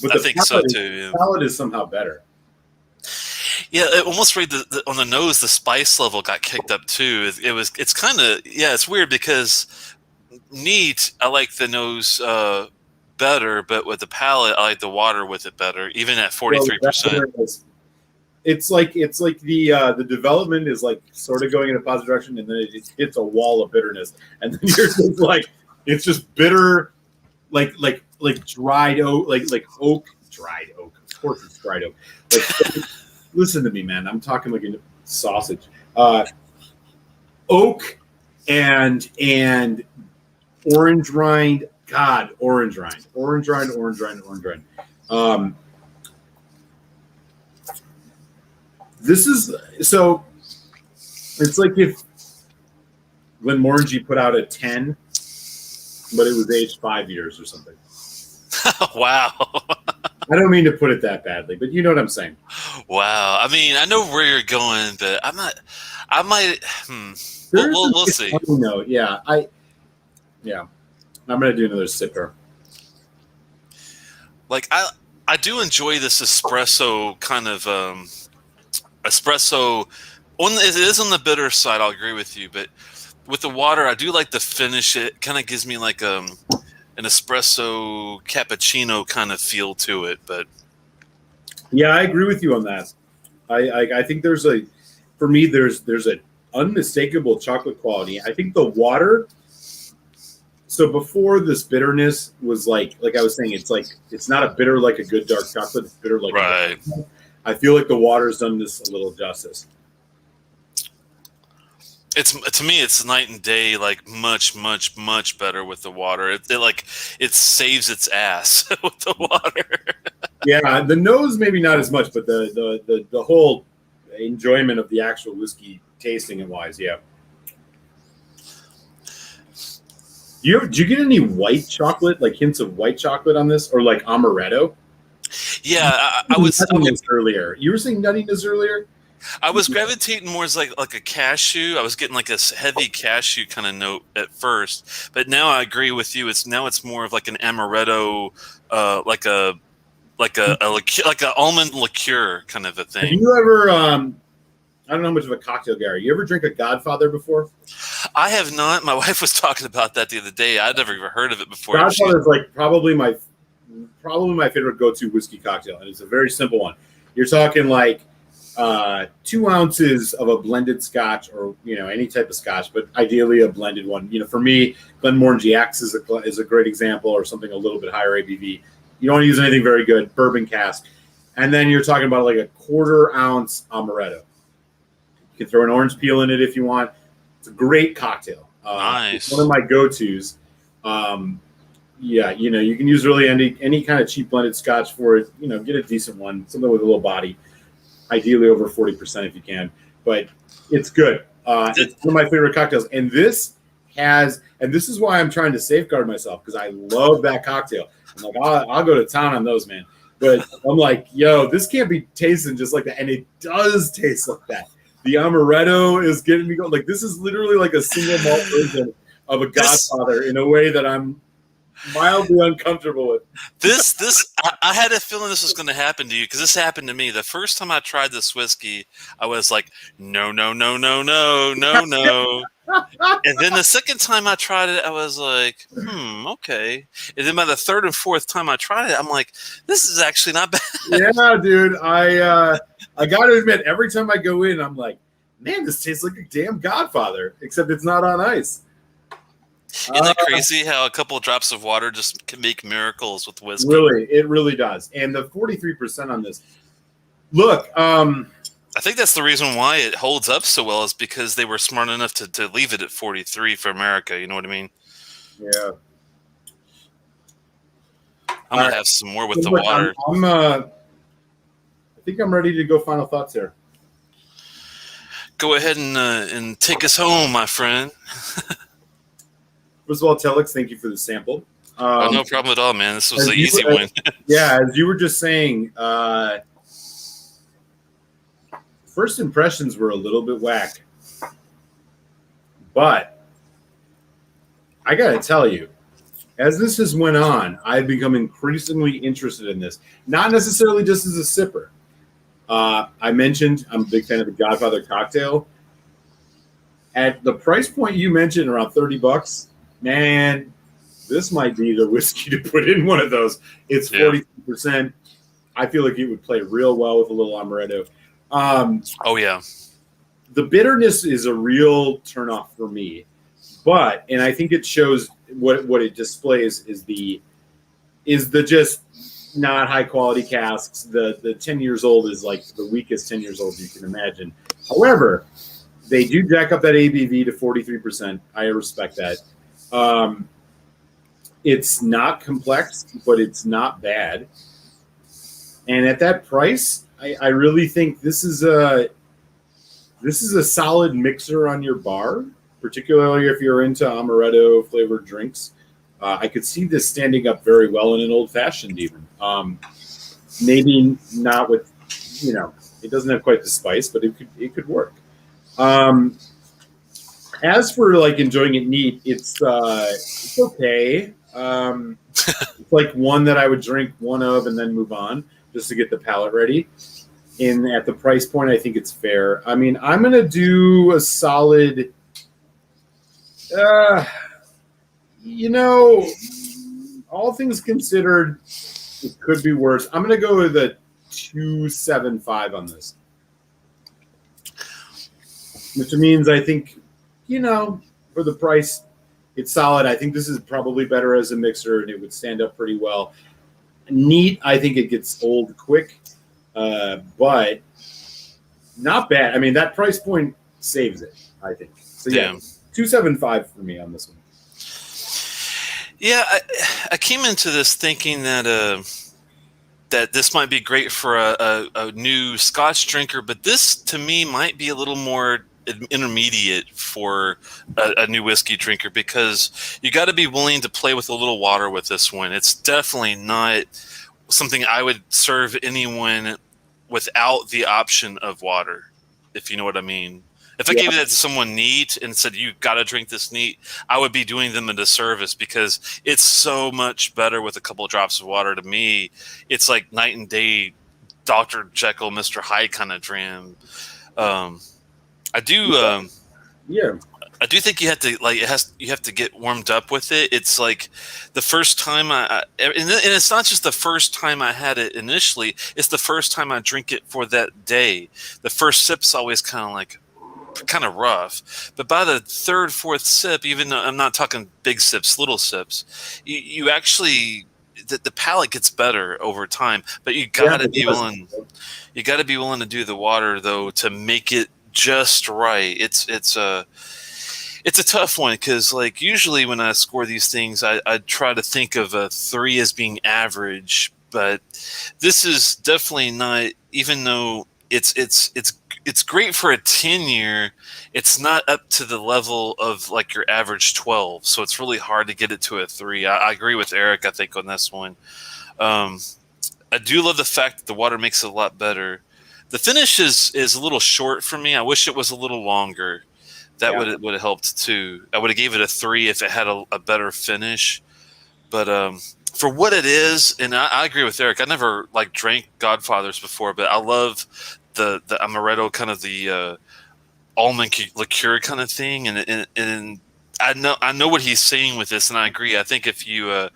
[SPEAKER 2] But
[SPEAKER 1] I think so too.
[SPEAKER 2] The palate is somehow better.
[SPEAKER 1] Yeah, it almost right on the nose. The spice level got kicked up too. It's kind of it's weird because neat. I like the nose better, but with the palate, I like the water with it better, even at 43%.
[SPEAKER 2] It's like the development is like sort of going in a positive direction, and then it hits a wall of bitterness, and then you're just like it's just bitter, like dried oak, like oak, dried oak. Of course, it's dried oak. Like, listen to me, man. I'm talking like a sausage. Oak and orange rind. God, orange rind. This is so. It's like if Glenmorangie put out a 10, but it was aged 5 years or something.
[SPEAKER 1] Wow.
[SPEAKER 2] I don't mean to put it that badly, but you know what I'm saying.
[SPEAKER 1] Wow. I mean, I know where you're going, but I'm not. I might.
[SPEAKER 2] There is a
[SPEAKER 1] We'll
[SPEAKER 2] nice
[SPEAKER 1] see.
[SPEAKER 2] funny note. Yeah. I'm gonna do another sip here.
[SPEAKER 1] Like I do enjoy this espresso kind of espresso. It is on the bitter side. I'll agree with you, but with the water, I do like the finish. It kind of gives me like an espresso cappuccino kind of feel to it. But
[SPEAKER 2] Yeah, I agree with you on that. I think for me there's an unmistakable chocolate quality. I think the water. So before this bitterness was like I was saying, it's not a bitter like a good dark chocolate. It's bitter like
[SPEAKER 1] right.
[SPEAKER 2] I feel like the water's done this a little justice.
[SPEAKER 1] It's to me, it's night and day. Like much better with the water. It saves its ass with the water.
[SPEAKER 2] Yeah, the nose maybe not as much, but the whole enjoyment of the actual whiskey tasting and wise, yeah. Do you get any white chocolate, like hints of white chocolate on this, or like amaretto?
[SPEAKER 1] Yeah, I was
[SPEAKER 2] earlier. You were saying nuttiness earlier.
[SPEAKER 1] I was gravitating more as like a cashew. I was getting like a heavy cashew kind of note at first, but now I agree with you. It's more of like an amaretto, like a liqueur, like an almond liqueur kind of a thing.
[SPEAKER 2] Have you ever? I don't know how much of a cocktail guy. You ever drink a Godfather before?
[SPEAKER 1] I have not. My wife was talking about that the other day. I'd never even heard of it before.
[SPEAKER 2] Godfather is like probably my favorite go-to whiskey cocktail, and it's a very simple one. You're talking like 2 ounces of a blended Scotch, or any type of Scotch, but ideally a blended one. For me, Glenmorangie X is a great example, or something a little bit higher ABV. You don't want to use anything very good. Bourbon cask, and then you're talking about like a 1/4 ounce amaretto. You can throw an orange peel in it if you want. It's a great cocktail.
[SPEAKER 1] Nice.
[SPEAKER 2] It's one of my go-tos. Yeah, you can use really any kind of cheap blended Scotch for it. Get a decent one, something with a little body. Ideally over 40% if you can. But it's good. It's one of my favorite cocktails. And this is why I'm trying to safeguard myself, because I love that cocktail. I'm like, I'll go to town on those, man. But I'm like, yo, this can't be tasting just like that. And it does taste like that. The amaretto is getting me going. Like, this is literally like a single malt version of a Godfather in a way that I'm mildly uncomfortable with.
[SPEAKER 1] I had a feeling this was going to happen to you, because this happened to me. The first time I tried this whiskey, I was like, no. And then the second time I tried it, I was like, okay. And then by the third and fourth time I tried it, I'm like, this is actually not bad.
[SPEAKER 2] Yeah, dude. I got to admit, every time I go in, I'm like, man, this tastes like a damn Godfather, except it's not on ice.
[SPEAKER 1] Isn't that crazy how a couple of drops of water just can make miracles with whiskey?
[SPEAKER 2] Really, it really does. And the 43% on this. Look,
[SPEAKER 1] I think that's the reason why it holds up so well, is because they were smart enough to leave it at 43 for America. You know what I mean?
[SPEAKER 2] Yeah.
[SPEAKER 1] I'm going to have some more with the water.
[SPEAKER 2] I think I'm ready to go final thoughts here.
[SPEAKER 1] Go ahead and take us home, my friend.
[SPEAKER 2] First of all, Telex, thank you for the sample.
[SPEAKER 1] No problem at all, man. This was an easy one.
[SPEAKER 2] Yeah, as you were just saying, first impressions were a little bit whack. But I got to tell you, as this has went on, I've become increasingly interested in this. Not necessarily just as a sipper. I mentioned I'm a big fan of the Godfather cocktail. At the price point you mentioned, around $30, man, this might be the whiskey to put in one of those. It's 42%. I feel like it would play real well with a little amaretto.
[SPEAKER 1] Oh, yeah.
[SPEAKER 2] The bitterness is a real turnoff for me. And I think it shows what it displays is the just not high quality casks. The 10 years old is like the weakest 10 years old you can imagine. However, they do jack up that ABV to 43%. I respect that. It's not complex, but it's not bad. And at that price, I really think this is a solid mixer on your bar, particularly if you're into amaretto flavored drinks. I could see this standing up very well in an old fashioned even. Maybe not with, it doesn't have quite the spice, but it could work. As for like enjoying it neat, it's okay. It's like one that I would drink one of and then move on just to get the palate ready. And at the price point, I think it's fair. I mean, I'm gonna do a solid. All things considered, it could be worse. I'm gonna go with a 2.75 on this, which means I think, for the price, it's solid. I think this is probably better as a mixer, and it would stand up pretty well. Neat, I think it gets old quick, but not bad. I mean, that price point saves it, I think. So yeah, 2.75 for me on this one.
[SPEAKER 1] Yeah, I came into this thinking that that this might be great for a new Scotch drinker, but this to me might be a little more intermediate for a new whiskey drinker, because you got to be willing to play with a little water with this one. It's definitely not something I would serve anyone without the option of water, if you know what I mean. If I gave that to someone neat and said, you got to drink this neat, I would be doing them a disservice, because it's so much better with a couple of drops of water. To me, it's like night and day, Dr. Jekyll, Mr. Hyde kind of dram. I do think you have to you have to get warmed up with it. It's like the first time and it's not just the first time I had it initially, it's the first time I drink it for that day. The first sip's always kind of rough, but by the third, fourth sip, even though I'm not talking big sips, little sips, you actually the palate gets better over time. But you gotta be willing. You got to be willing to do the water though to make it just right. It's a tough one, because like usually when I score these things, I try to think of a 3 as being average, but this is definitely not. Even though it's great for a 10-year, it's not up to the level of like your average 12. So it's really hard to get it to a 3. I agree with Eric, I think, on this one. I do love the fact that the water makes it a lot better. The finish is a little short for me. I wish it was a little longer. That would have helped too. I would have gave it a 3 if it had a better finish. But for what it is, and I agree with Eric. I never drank Godfathers before, but I love the amaretto, kind of the almond liqueur kind of thing, and I know what he's saying with this, and I agree. I think if you're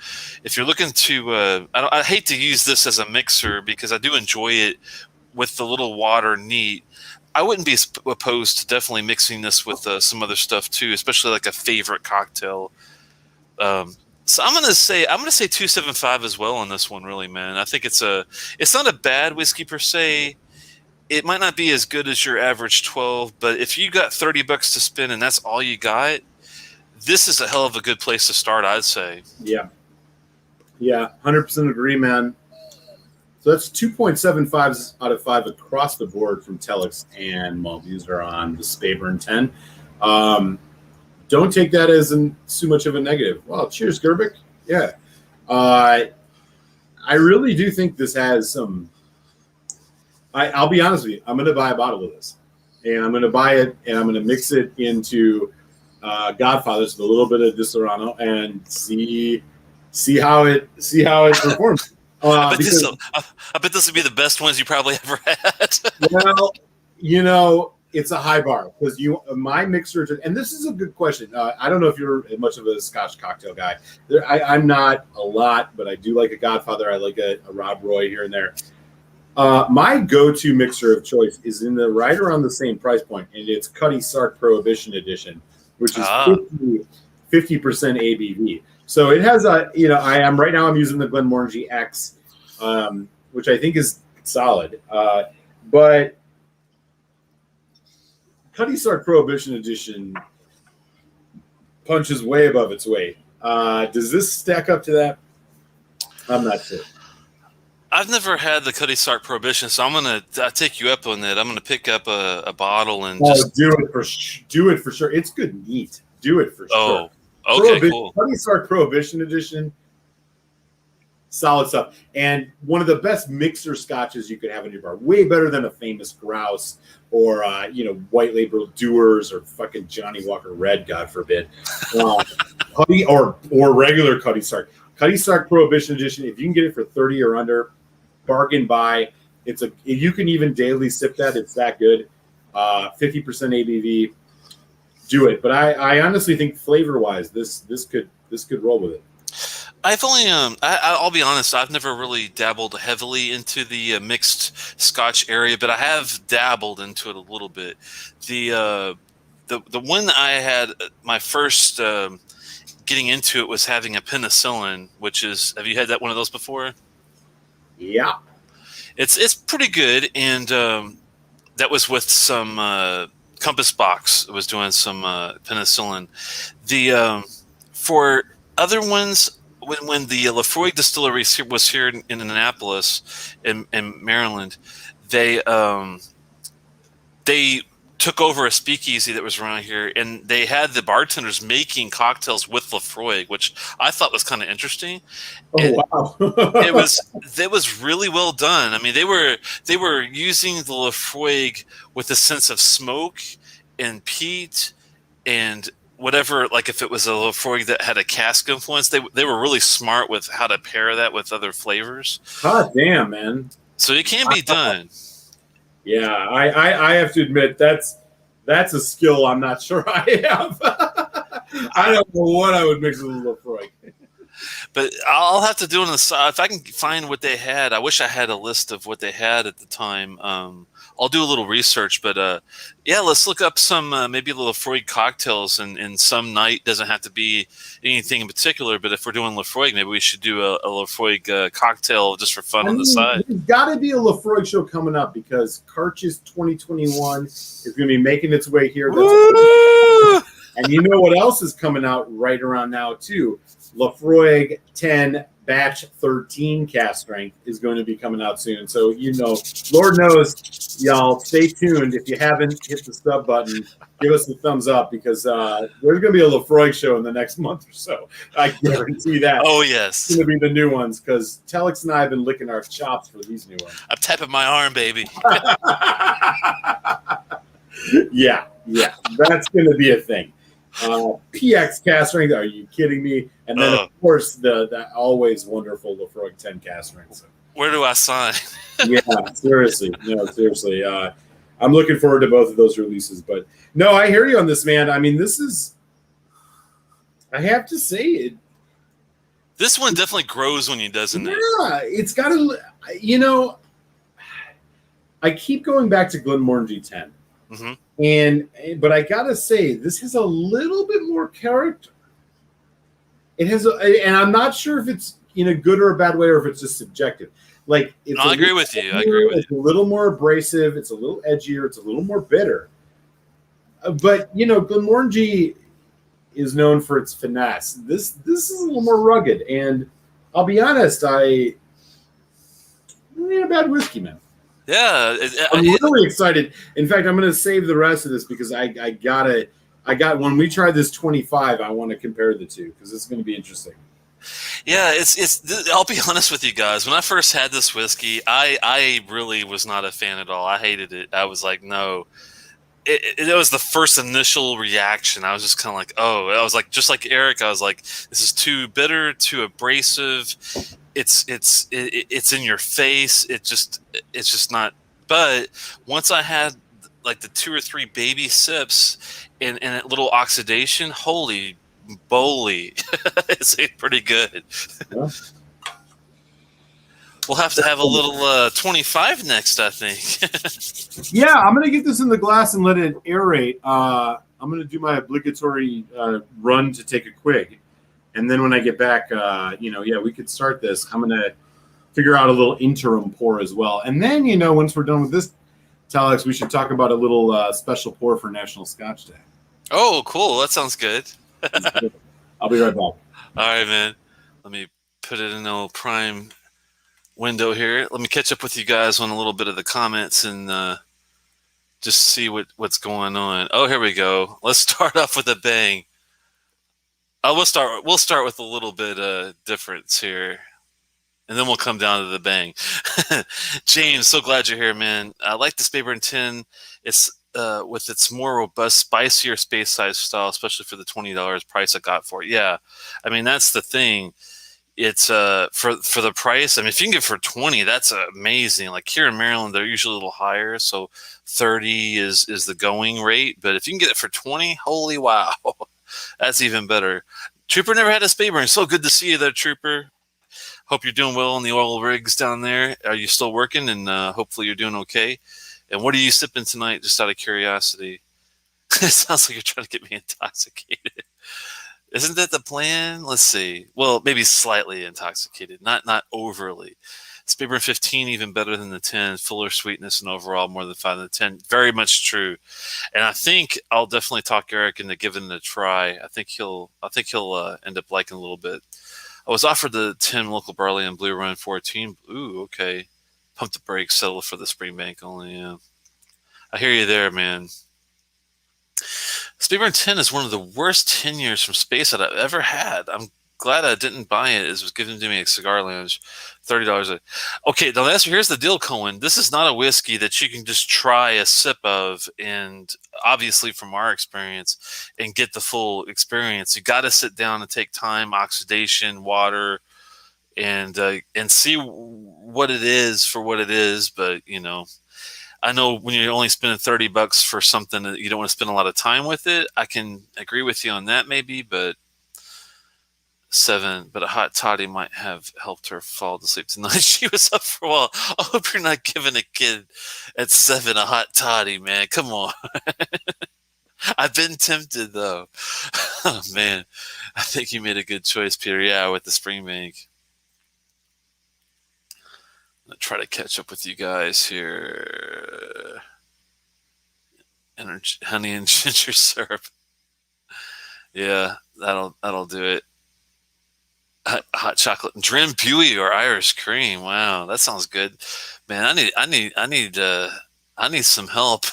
[SPEAKER 1] looking to, I hate to use this as a mixer because I do enjoy it with the little water neat. I wouldn't be opposed to definitely mixing this with some other stuff too, especially like a favorite cocktail. So I'm gonna say 2.75 as well on this one. Really, man. I think it's not a bad whiskey per se. It might not be as good as your average 12, but if you got $30 to spend and that's all you got, this is a hell of a good place to start, I'd say.
[SPEAKER 2] Yeah, 100% agree, man. So that's 2.75 out of 5 across the board from Telex and Malt Muser on the Speyburn 10. Don't take that as too much of a negative. Well, cheers, Gerbic. Yeah. I really do think this has some... I'll be honest with you. I'm going to buy a bottle of this. And I'm going to buy it, and I'm going to mix it into Godfathers with a little bit of Disaronno and see how it performs.
[SPEAKER 1] I bet this would be the best ones you probably ever had.
[SPEAKER 2] Well, it's a high bar because my mixer, and this is a good question. I don't know if you're much of a Scotch cocktail guy. I'm not a lot, but I do like a Godfather. I like a Rob Roy here and there. My go-to mixer of choice is in the right around the same price point, and it's Cutty Sark Prohibition Edition, which is 50% ABV. So it has I'm using the Glenmorangie X, which I think is solid. But Cutty Sark Prohibition Edition punches way above its weight. Does this stack up to that? I'm not sure.
[SPEAKER 1] I've never had the Cutty Sark Prohibition, so I take you up on that. I'm gonna pick up a bottle and just
[SPEAKER 2] do it for sure. It's good neat. Do it for sure.
[SPEAKER 1] Okay, cool.
[SPEAKER 2] Cutty Sark Prohibition Edition. Solid stuff. And one of the best mixer scotches you could have in your bar. Way better than a Famous Grouse or, White Label Doers or fucking Johnny Walker Red, God forbid. Cuddy or regular Cuddy Stark. Cuddy Stark Prohibition Edition, if you can get it for 30 or under, bargain buy. You can even daily sip that. It's that good. 50% ABV. Do it. But I honestly think flavor-wise, this could roll with it.
[SPEAKER 1] I've only, I'll be honest, I've never really dabbled heavily into the mixed Scotch area, but I have dabbled into it a little bit. The one I had, my first getting into it was having a penicillin, which is, have you had that one of those before?
[SPEAKER 2] Yeah.
[SPEAKER 1] It's pretty good, and that was with some Compass Box. It was doing some penicillin. For other ones, when the Lafroig distillery was here in Annapolis, in Maryland, they took over a speakeasy that was around here, and they had the bartenders making cocktails with Lafroig, which I thought was kind of interesting.
[SPEAKER 2] Oh, wow.
[SPEAKER 1] it was really well done. I mean, they were using the Lafroig with a sense of smoke and peat and whatever, like if it was a Lafroig that had a cask influence, they were really smart with how to pair that with other flavors.
[SPEAKER 2] God damn, man.
[SPEAKER 1] So it can be done.
[SPEAKER 2] Yeah, I have to admit that's a skill I'm not sure I have. I don't know what I would mix with Lafroig.
[SPEAKER 1] But I'll have to do it on the side. If I can find what they had, I wish I had a list of what they had at the time. I'll do a little research, but yeah, let's look up some maybe Lafroig cocktails, and some night doesn't have to be anything in particular. But if we're doing Lafroig, maybe we should do a Lafroig cocktail just for fun on the side.
[SPEAKER 2] There's got to be a Lafroig show coming up because Karch's 2021 is going to be making its way here. And you know what else is coming out right around now too? Lafroig 10 Batch 13 cast strength is going to be coming out soon. So, Lord knows, y'all, stay tuned. If you haven't hit the sub button, give us the thumbs up because there's going to be a Lafroig show in the next month or so. I guarantee that.
[SPEAKER 1] Oh, yes.
[SPEAKER 2] It's going to be the new ones because Telex and I have been licking our chops for these new ones.
[SPEAKER 1] I'm tapping my arm, baby.
[SPEAKER 2] Yeah. That's going to be a thing. PX cast strength, are you kidding me? And then, of course, the always wonderful Lafroig 10 cast strength. So.
[SPEAKER 1] Where do I sign?
[SPEAKER 2] Yeah, seriously. No, seriously. I'm looking forward to both of those releases. But, no, I hear you on this, man. I mean, this is – I have to say it.
[SPEAKER 1] This one definitely grows on you, doesn't it?
[SPEAKER 2] Yeah, it's got to – I keep going back to Glenmorangie 10. Mm-hmm. But I gotta say, this has a little bit more character. It has, and I'm not sure if it's in a good or a bad way, or if it's just subjective. Like,
[SPEAKER 1] I agree with you.
[SPEAKER 2] It's a little more abrasive. It's a little edgier. It's a little more bitter. But Glenmorangie is known for its finesse. This is a little more rugged, and I'll be honest, I ain't a bad whiskey, man.
[SPEAKER 1] Yeah,
[SPEAKER 2] I'm really excited. In fact, I'm going to save the rest of this because I got when we try this 25, I want to compare the two because it's going to be interesting.
[SPEAKER 1] Yeah, I'll be honest with you guys. When I first had this whiskey, I really was not a fan at all. I hated it. I was like, no. It was the first initial reaction. I was just kind of like, oh. I was like, just like Eric. I was like, this is too bitter, too abrasive. It's in your face. It's just not. But once I had like the 2 or 3 baby sips and a little oxidation, holy moly, it's pretty good. Yeah. We'll have to have a little 25 next, I think.
[SPEAKER 2] Yeah, I'm gonna get this in the glass and let it aerate. I'm gonna do my obligatory run to take a quig. And then when I get back, we could start this. I'm going to figure out a little interim pour as well. And then, once we're done with this, Telex, we should talk about a little special pour for National Scotch Day.
[SPEAKER 1] Oh, cool. That sounds good.
[SPEAKER 2] I'll be right back.
[SPEAKER 1] All right, man. Let me put it in a little prime window here. Let me catch up with you guys on a little bit of the comments and just see what's going on. Oh, here we go. Let's start off with a bang. We'll start with a little bit of difference here. and then we'll come down to the bang. James, so glad you're here, man. I like the Speyburn 10. It's with its more robust, spicier space size style, especially for the $20 price I got for it. Yeah, I mean that's the thing. It's for the price. I mean, if you can get it for 20, that's amazing. Like here in Maryland, they're usually a little higher, so 30 is the going rate. But if you can get it for 20, holy wow, that's even better. Trooper never had a Speyburn. So good to see you there, Trooper. Hope you're doing well in the oil rigs down there. Are you still working? And hopefully you're doing okay. And what are you sipping tonight, just out of curiosity? It sounds like you're trying to get me intoxicated. Isn't that the plan? Let's see. Well, maybe slightly intoxicated, not overly. Speyburn 15 even better than the 10, fuller sweetness and overall more than 5 than the 10. Very much true. And I think I'll definitely talk Eric into giving it a try. I think he'll end up liking a little bit. I was offered the 10 local barley and Blue Run 14. Ooh, okay. Pump the brakes, settle for the Springbank only. Yeah, I hear you there, man. Speyburn 10 is one of the worst tenures from space that I've ever had. I'm glad I didn't buy it. It was given to me at Cigar Lounge, $30. Okay, now here's the deal, Cohen. This is not a whiskey that you can just try a sip of, and obviously from our experience, and get the full experience. You got to sit down and take time, oxidation, water, and see what it is for what it is. But I know when you're only spending $30 for something that you don't want to spend a lot of time with it. I can agree with you on that, maybe, but a hot toddy might have helped her fall to sleep tonight. She was up for a while. I hope you're not giving a kid at 7 a hot toddy, man. Come on. I've been tempted, though. Oh, man. I think you made a good choice, Peter. Yeah, with the Springbank. I'm going to try to catch up with you guys here. Honey and ginger syrup. Yeah, that'll do it. Hot chocolate and Drambuie or Irish cream. Wow, that sounds good, man. I need some help.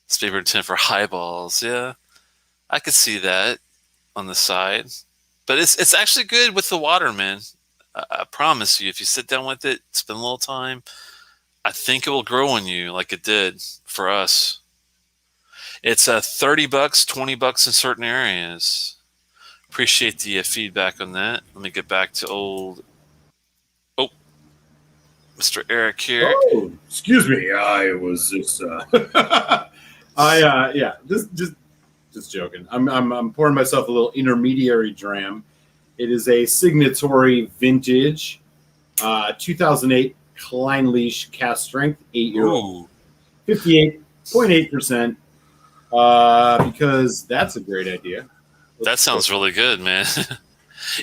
[SPEAKER 1] Speyburn 10 for highballs. Yeah, I could see that on the side, but it's actually good with the water, man. I promise you, if you sit down with it, spend a little time, I think it will grow on you like it did for us. It's $30, $20 in certain areas. Appreciate the feedback on that. Let me get back to Mr. Eric here.
[SPEAKER 2] Oh, excuse me. I was just just joking. I'm pouring myself a little intermediary dram. It is a signatory vintage 2008 Kleinleich cast strength, 8-year-old, 58.8%. Because that's a great idea.
[SPEAKER 1] That sounds really good, man.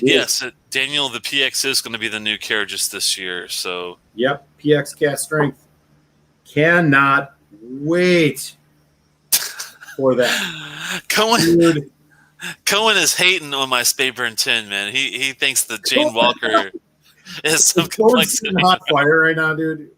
[SPEAKER 1] Yes, Daniel, the PX is going to be the new carriages this year. So,
[SPEAKER 2] yep, PX cast strength. Cannot wait for that.
[SPEAKER 1] Cohen is hating on my Speyburn 10, man. He thinks that Jane Walker is some complexity.
[SPEAKER 2] Hot fire right now, dude.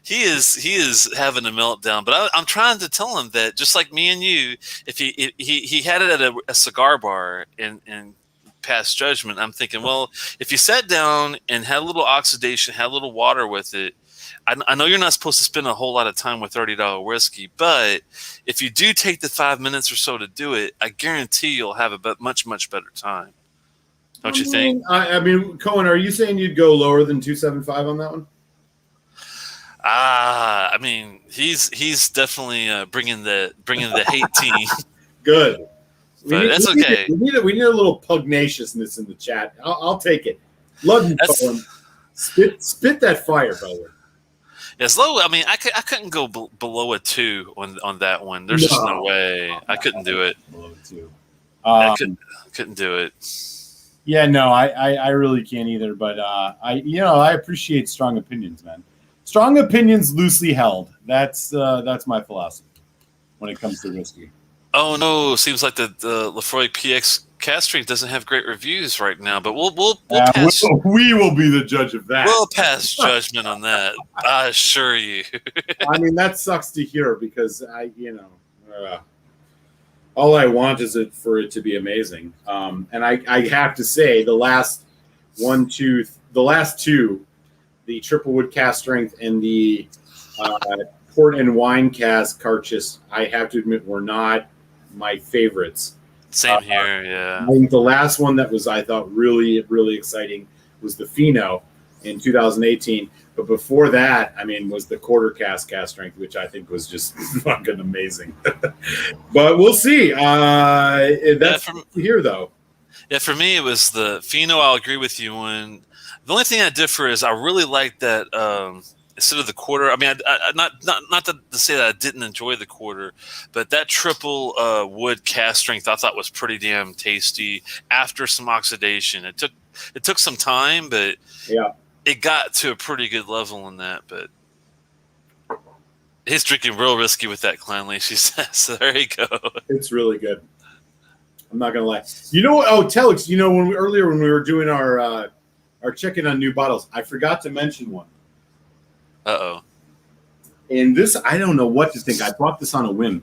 [SPEAKER 1] He is having a meltdown, but I'm trying to tell him that just like me and you, if he had it at a cigar bar and passed judgment, I'm thinking, well, if you sat down and had a little oxidation, had a little water with it, I know you're not supposed to spend a whole lot of time with $30 whiskey, but if you do take the 5 minutes or so to do it, I guarantee you'll have a much better time. Don't you think?
[SPEAKER 2] I mean, Cohen, are you saying you'd go lower than 275 on that one?
[SPEAKER 1] I mean, he's definitely bringing the hate team.
[SPEAKER 2] Good,
[SPEAKER 1] but that's okay.
[SPEAKER 2] We need a little pugnaciousness in the chat. I'll take it. Love you, Cohen. Spit that fire, brother.
[SPEAKER 1] As low, I mean, I couldn't go below a 2 on that one. There's just no way. I couldn't do it.
[SPEAKER 2] Below a 2.
[SPEAKER 1] I couldn't do it.
[SPEAKER 2] Yeah, no, I really can't either. But I appreciate strong opinions, man. Strong opinions, loosely held. That's my philosophy when it comes to whiskey.
[SPEAKER 1] Oh no! Seems like the Lefroy PX cast strength doesn't have great reviews right now. But we'll pass.
[SPEAKER 2] We will be the judge of that.
[SPEAKER 1] We'll pass judgment on that. I assure you.
[SPEAKER 2] I mean, that sucks to hear because all I want is for it to be amazing. And I have to say, the last 1, 2, the last two, the triple wood cask strength and the port and wine cask Carchis, I have to admit, were not my favorites.
[SPEAKER 1] Same here, yeah.
[SPEAKER 2] I think the last one that was, I thought, really, really exciting was the Fino in 2018. But before that, I mean, was the quarter cask strength, which I think was just fucking amazing. But we'll see. That's here, though.
[SPEAKER 1] Yeah, for me, it was the Fino. I'll agree with you. The only thing I differ is I really like that instead of the quarter. I mean, not to say that I didn't enjoy the quarter, but that triple wood cask strength I thought was pretty damn tasty after some oxidation. It took some time, but
[SPEAKER 2] yeah,
[SPEAKER 1] it got to a pretty good level in that. But he's drinking real risky with that Clanley, she says. So there you go.
[SPEAKER 2] It's really good. I'm not gonna lie. You know, Telex. You know, when we were doing our check-in on new bottles, I forgot to mention one.
[SPEAKER 1] Uh-oh.
[SPEAKER 2] And this, I don't know what to think. I bought this on a whim.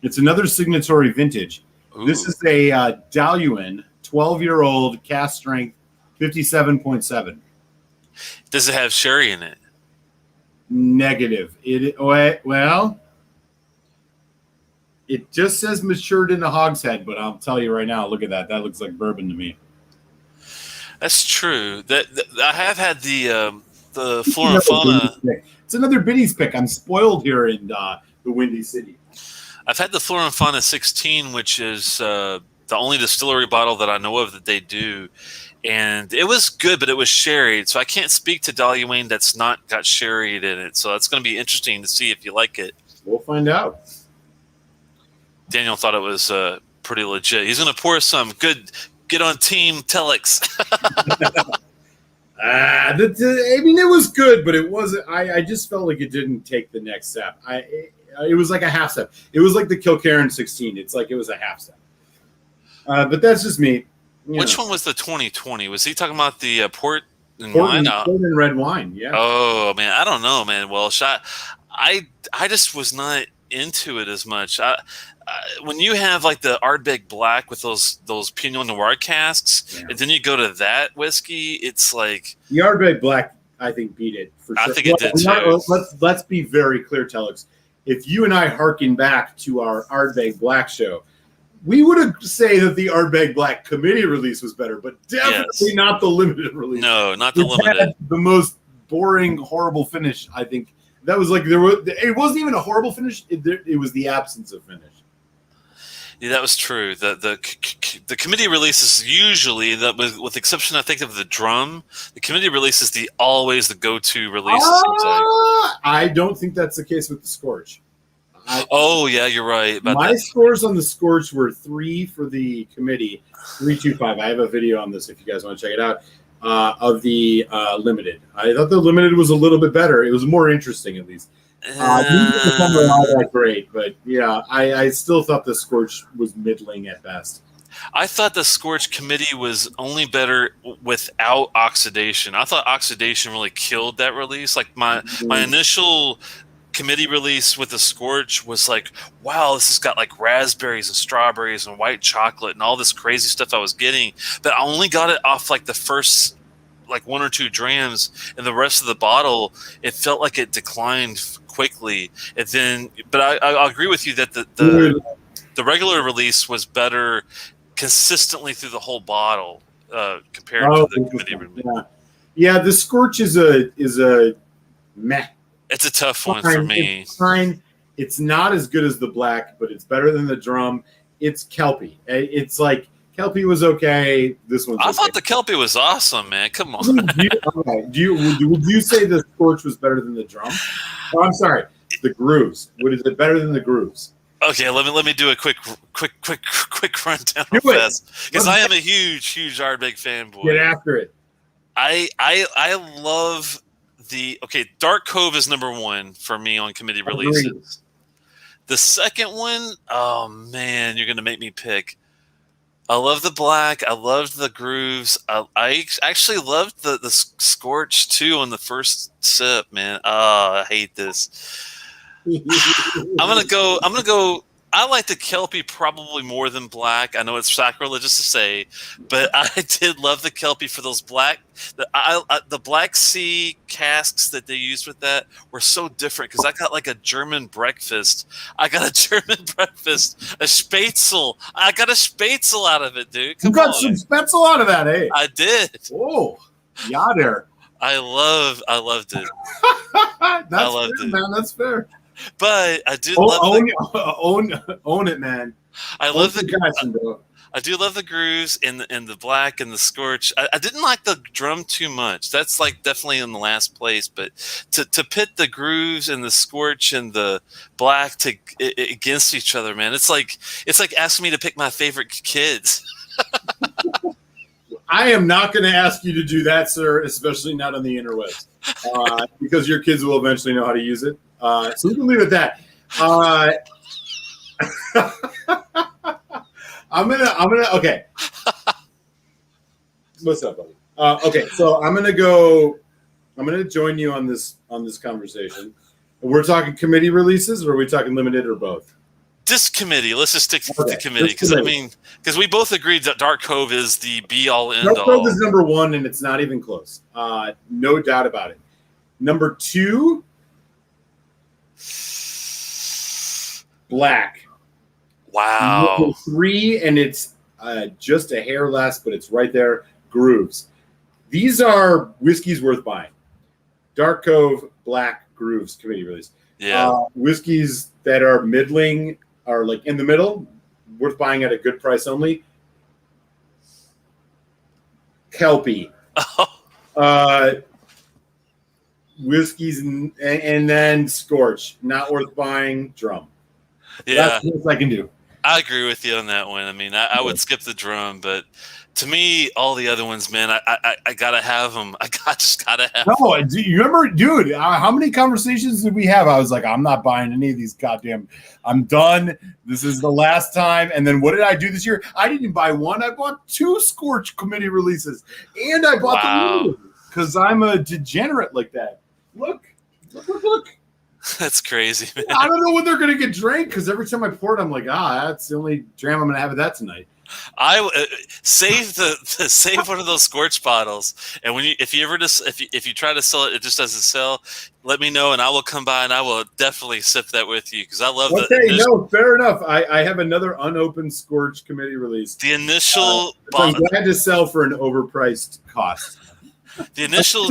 [SPEAKER 2] It's another signatory vintage. Ooh. This is a Daluin, 12-year-old cask strength, 57.7.
[SPEAKER 1] Does it have sherry in it?
[SPEAKER 2] Negative. It just says matured in a hogshead, but I'll tell you right now, look at that. That looks like bourbon to me.
[SPEAKER 1] That's true. That I have had the Flora and Fauna.
[SPEAKER 2] It's another Biddy's pick. I'm spoiled here in the Windy City.
[SPEAKER 1] I've had the Flora and Fauna 16, which is the only distillery bottle that I know of that they do. And it was good, but it was sherried. So I can't speak to Daluin that's not got sherried in it. So that's going to be interesting to see if you like it.
[SPEAKER 2] We'll find out.
[SPEAKER 1] Daniel thought it was pretty legit. He's going to pour some good. Get on team Telex.
[SPEAKER 2] I mean, it was good, but it wasn't. I just felt like it didn't take the next step. It was like a half step. It was like the Kilkerran 16. It's like it was a half step. But that's just me.
[SPEAKER 1] Which one was the 2020? Was he talking about the port and
[SPEAKER 2] wine?
[SPEAKER 1] Port
[SPEAKER 2] and red wine, yeah.
[SPEAKER 1] Oh, man. I don't know, man. Well, I just was not into it as much. When you have like the Ardbeg Black with those Pinot Noir casks, and then you go to that whiskey, it's like
[SPEAKER 2] the Ardbeg Black. I think beat it for sure.
[SPEAKER 1] I think it did too.
[SPEAKER 2] Let's be very clear, Telex. If you and I harken back to our Ardbeg Black show, we would say that the Ardbeg Black committee release was better, but definitely not the limited release.
[SPEAKER 1] No, not the limited.
[SPEAKER 2] Had the most boring, horrible finish. I think that was like it wasn't even a horrible finish. It was the absence of finish.
[SPEAKER 1] Yeah, that was true. The committee releases usually, with the exception, I think, of the drum, the committee release is always the go-to release.
[SPEAKER 2] I don't think that's the case with the Scorch.
[SPEAKER 1] Yeah, you're right.
[SPEAKER 2] My scores on the Scorch were 3 for the committee, 3.25. I have a video on this if you guys want to check it out. Of the limited, I thought the limited was a little bit better. It was more interesting, at least. Not that great, but yeah, I still thought the Scorch was middling at best.
[SPEAKER 1] I thought the Scorch committee was only better without oxidation. I thought oxidation really killed that release. Like my initial committee release with the Scorch was like, wow, this has got like raspberries and strawberries and white chocolate and all this crazy stuff I was getting, but I only got it off like the first like 1 or 2 drams, and the rest of the bottle it felt like it declined quickly. And then, but I agree with you that the regular release was better consistently through the whole bottle compared to the committee release.
[SPEAKER 2] Yeah, the Scorch is a meh.
[SPEAKER 1] It's a tough one for me.
[SPEAKER 2] It's fine. It's not as good as the black, but it's better than the drum. It's Kelpie. It's like Kelpie was okay. This one's
[SPEAKER 1] I thought the Kelpie was awesome, man. Come on.
[SPEAKER 2] Would you say the Scorch was better than the drum? Oh, I'm sorry. The grooves. Is it better than the grooves?
[SPEAKER 1] Okay, let me do a quick rundown real fast, because I am a huge Ardbeg fanboy.
[SPEAKER 2] Get after it.
[SPEAKER 1] I love Dark Cove is number 1 for me on committee releases. The second one, oh man, you're gonna make me pick. I love the black. I loved the grooves. I actually loved the Scorch too on the first sip, man. Oh, I hate this. I'm gonna go. I like the Kelpie probably more than black. I know it's sacrilegious to say, but I did love the Kelpie for those the Black Sea casks that they used with that were so different because I got like a German breakfast. I got a German breakfast, a Spätzle. I got a Spätzle out of it, dude.
[SPEAKER 2] You
[SPEAKER 1] Come
[SPEAKER 2] got
[SPEAKER 1] on.
[SPEAKER 2] some Spätzle out of that, eh?
[SPEAKER 1] I did.
[SPEAKER 2] Oh, yeah, there.
[SPEAKER 1] I loved it.
[SPEAKER 2] That's
[SPEAKER 1] I loved
[SPEAKER 2] fair,
[SPEAKER 1] it.
[SPEAKER 2] man. That's fair.
[SPEAKER 1] But I do
[SPEAKER 2] Own it, man.
[SPEAKER 1] I
[SPEAKER 2] Own
[SPEAKER 1] love
[SPEAKER 2] the
[SPEAKER 1] the
[SPEAKER 2] guys, bro.
[SPEAKER 1] I do love the grooves in the black and the scorch. I didn't like the drum too much. That's like definitely in the last place. But to pit the grooves and the scorch and the black against each other, man, it's like asking me to pick my favorite kids.
[SPEAKER 2] I am not going to ask you to do that, sir, especially not on the interwebs, because your kids will eventually know how to use it. So we can leave it at that. Okay. What's up, buddy? Okay, so I'm gonna join you on this conversation. We're talking committee releases, or are we talking limited, or both?
[SPEAKER 1] This committee. Let's just stick to the committee because we both agreed that Dark Cove is the be all end all.
[SPEAKER 2] Dark Cove is number one, and it's not even close. No doubt about it. Number two, black.
[SPEAKER 1] Wow.
[SPEAKER 2] Number three, and it's just a hair less, but it's right there. Grooves. These are whiskeys worth buying. Dark Cove, black, grooves, committee release.
[SPEAKER 1] Yeah.
[SPEAKER 2] Whiskeys that are middling are like in the middle, worth buying at a good price only. Kelpie. Whiskeys and then Scorch, not worth buying. Drum.
[SPEAKER 1] Yeah.
[SPEAKER 2] That's the best I can do.
[SPEAKER 1] I agree with you on that one. I mean, I would skip the drum, but to me, all the other ones, man, I gotta have them. Just gotta have them.
[SPEAKER 2] No, do you remember, dude? How many conversations did we have? I was like, I'm not buying any of these goddamn. I'm done. This is the last time. And then what did I do this year? I didn't buy one. I bought 2 Scorch committee releases, and I bought the because I'm a degenerate like that. Look.
[SPEAKER 1] That's crazy, man.
[SPEAKER 2] I don't know when they're gonna get drank because every time I pour it, I'm like, that's the only dram I'm gonna have of that tonight.
[SPEAKER 1] I save save one of those Scorch bottles, and if you try to sell it, it just doesn't sell. Let me know, and I will come by and I will definitely sip that with you because I love
[SPEAKER 2] no, fair enough. I have another unopened Scorch committee release.
[SPEAKER 1] The initial
[SPEAKER 2] I'm glad to sell for an overpriced cost.
[SPEAKER 1] The initial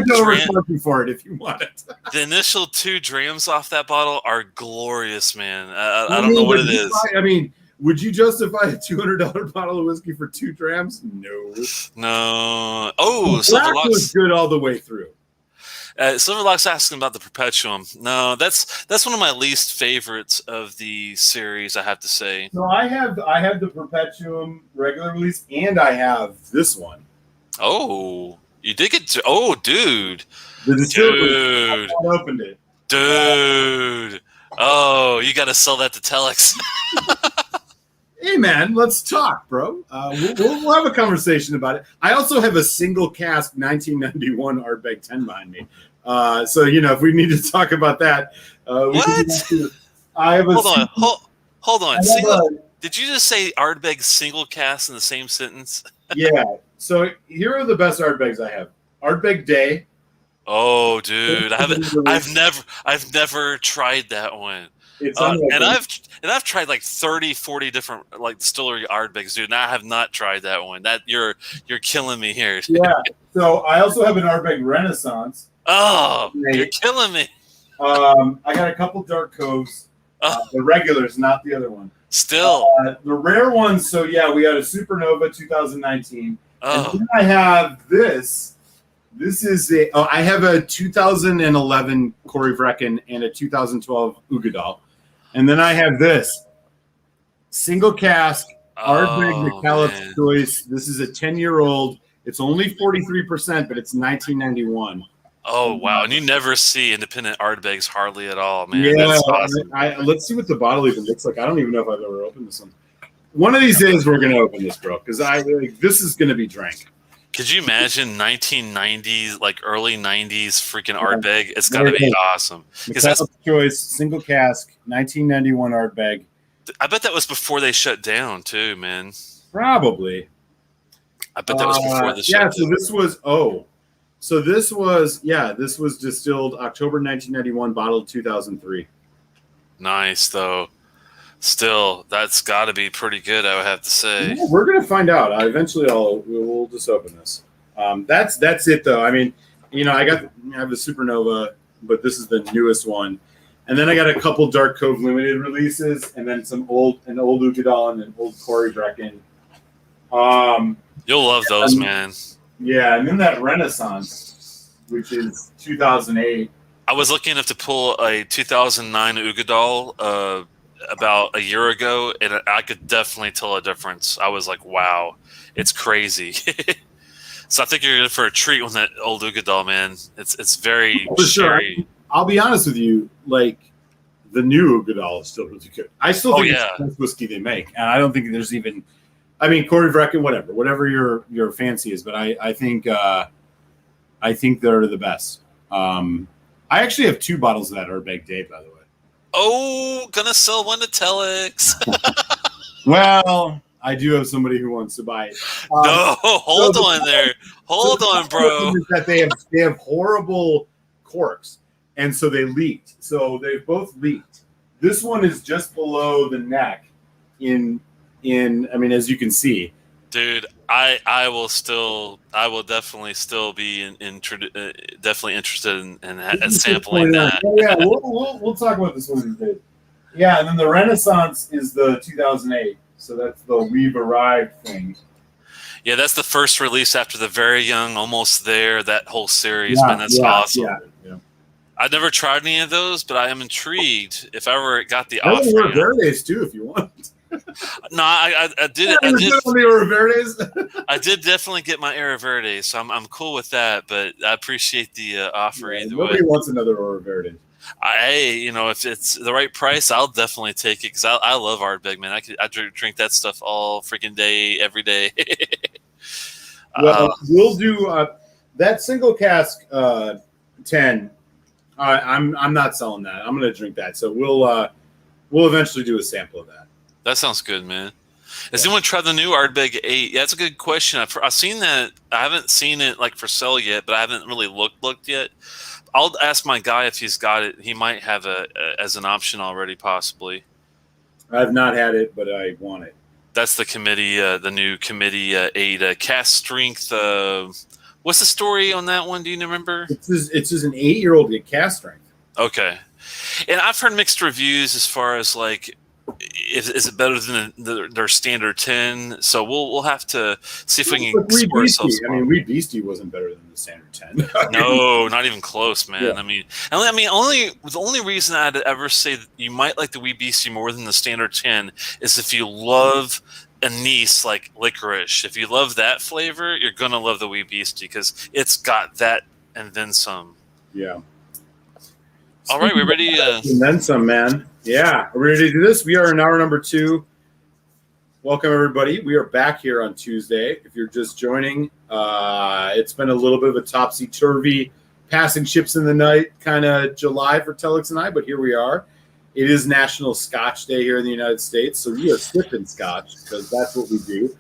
[SPEAKER 2] for it if you want it.
[SPEAKER 1] The initial 2 drams off that bottle are glorious, man. I don't know what it is.
[SPEAKER 2] I mean, would you justify a $200 bottle of whiskey for 2 drams? No.
[SPEAKER 1] Oh,
[SPEAKER 2] Silverlock was good all the way through.
[SPEAKER 1] Silverlock's asking about the Perpetuum. No, that's one of my least favorites of the series, I have to say.
[SPEAKER 2] No, I have the Perpetuum regular release, and I have this one.
[SPEAKER 1] Oh. You did get dude.
[SPEAKER 2] I opened it.
[SPEAKER 1] Dude. Oh, you got to sell that to Telex.
[SPEAKER 2] Hey, man, let's talk, bro. We'll have a conversation about it. I also have a single cask 1991 Ardbeg 10 behind me. So, if we need to talk about that.
[SPEAKER 1] What?
[SPEAKER 2] I have
[SPEAKER 1] Hold on. Did you just say Ardbeg single cask in the same sentence?
[SPEAKER 2] Yeah. So here are the best Ardbegs I have. Ardbeg Day.
[SPEAKER 1] Oh, dude, I've never tried that one. And I've tried like 30, 40 different like distillery Ardbegs, dude, and I have not tried that one. That you're killing me here. Dude.
[SPEAKER 2] Yeah. So I also have an Ardbeg Renaissance.
[SPEAKER 1] Oh, you're killing me.
[SPEAKER 2] I got a couple Dark Coves. The regulars, not the other one.
[SPEAKER 1] Still.
[SPEAKER 2] The rare ones, so yeah, we had a Supernova 2019.
[SPEAKER 1] Oh.
[SPEAKER 2] And then I have this. This is I have a 2011 Corey Vrecken and a 2012 Ugadal. And then I have this. Single cask, Ardbeg McCallum's Choice. This is a 10-year-old. It's only 43%, but it's 1991.
[SPEAKER 1] Oh, wow. And you never see independent Ardbegs hardly at all, man.
[SPEAKER 2] Yeah,
[SPEAKER 1] that's awesome.
[SPEAKER 2] Let's see what the bottle even looks like. I don't even know if I've ever opened this one. One of these days we're going to open this, bro, because this is going to be drank.
[SPEAKER 1] Could you imagine 1990s, like early 90s freaking Ardbeg? It's got to be awesome.
[SPEAKER 2] McCallum's Choice, single cask, 1991 Ardbeg.
[SPEAKER 1] I bet that was before they shut down too, man.
[SPEAKER 2] Probably.
[SPEAKER 1] I bet that was before the
[SPEAKER 2] Yeah.
[SPEAKER 1] shutdown.
[SPEAKER 2] So this was this was distilled October 1991, bottled 2003.
[SPEAKER 1] Nice though. Still, that's got to be pretty good, I would have to say.
[SPEAKER 2] Yeah, we're gonna find out. We'll just open this. That's it though. I mean, I have the Supernova, but this is the newest one, and then I got a couple Dark Cove limited releases, and then an old Ugadal and an old Corey Brecken.
[SPEAKER 1] You'll love those, man.
[SPEAKER 2] Yeah, and then that Renaissance, which is 2008.
[SPEAKER 1] I was lucky enough to pull a 2009 Ugadal about a year ago, and I could definitely tell a difference. I was like, wow, it's crazy. So I think you're in for a treat on that old Ugadal, man. It's very
[SPEAKER 2] For sure.
[SPEAKER 1] sherry.
[SPEAKER 2] I'll be honest with you, like the new Ugadal is still really good. I still think it's the best whiskey they make, and I don't think there's even. I mean, Corey Brecken, whatever your fancy is, but I think they're the best. I actually have 2 bottles of that Ardbeg Day, by the way.
[SPEAKER 1] Oh, gonna sell one to Telex.
[SPEAKER 2] Well, I do have somebody who wants to buy it.
[SPEAKER 1] No, hold on there. Hold on, bro.
[SPEAKER 2] That they have horrible corks, and so they leaked. So they both leaked. This one is just below the neck. I mean, as you can see,
[SPEAKER 1] dude. I will definitely still be definitely interested in sampling that.
[SPEAKER 2] Oh, yeah, we'll talk about this one today. Yeah, and then the Renaissance is the 2008. So that's the We've Arrived thing.
[SPEAKER 1] Yeah, that's the first release after the Very Young, Almost There, that whole series, man. That's awesome.
[SPEAKER 2] Yeah.
[SPEAKER 1] I've never tried any of those, but I am intrigued. If I ever got the
[SPEAKER 2] offer,
[SPEAKER 1] offer,
[SPEAKER 2] Verdes too, if you want.
[SPEAKER 1] No, I did. I did definitely get my Era Verde, so I'm cool with that. But I appreciate the offer either way.
[SPEAKER 2] Nobody wants another Era Verde.
[SPEAKER 1] Hey, if it's the right price, I'll definitely take it because I love Ardbeg, man. I drink that stuff all freaking day, every day.
[SPEAKER 2] Well, we'll do that single cask 10. I'm not selling that. I'm going to drink that. So we'll eventually do a sample of that.
[SPEAKER 1] That sounds good, man. Has anyone tried the new Ardbeg 8? Yeah, that's a good question. I've seen that. I haven't seen it like for sale yet, but I haven't really looked yet. I'll ask my guy if he's got it. He might have as an option already, possibly.
[SPEAKER 2] I've not had it, but I want it.
[SPEAKER 1] That's the committee, the new committee 8 cast strength. What's the story on that one? Do you remember?
[SPEAKER 2] It's just an 8-year-old get cast strength.
[SPEAKER 1] Okay, and I've heard mixed reviews as far as like. Is it better than their standard 10? So we'll have to see if we can score ourselves.
[SPEAKER 2] I mean, Wee Beastie wasn't better than the standard 10.
[SPEAKER 1] No, not even close, man.
[SPEAKER 2] Yeah.
[SPEAKER 1] I mean, the only reason I'd ever say that you might like the Wee Beastie more than the standard 10 is if you love anise like licorice. If you love that flavor, you're gonna love the Wee Beastie because it's got that and then some.
[SPEAKER 2] Yeah.
[SPEAKER 1] All right, we're ready.
[SPEAKER 2] And then some, man. Yeah, are we ready to do this? We are in hour number 2. Welcome, everybody. We are back here on Tuesday. If you're just joining, it's been a little bit of a topsy-turvy, passing ships in the night kind of July for Telex and I, but here we are. It is National Scotch Day here in the United States, so we are sipping scotch because that's what we do.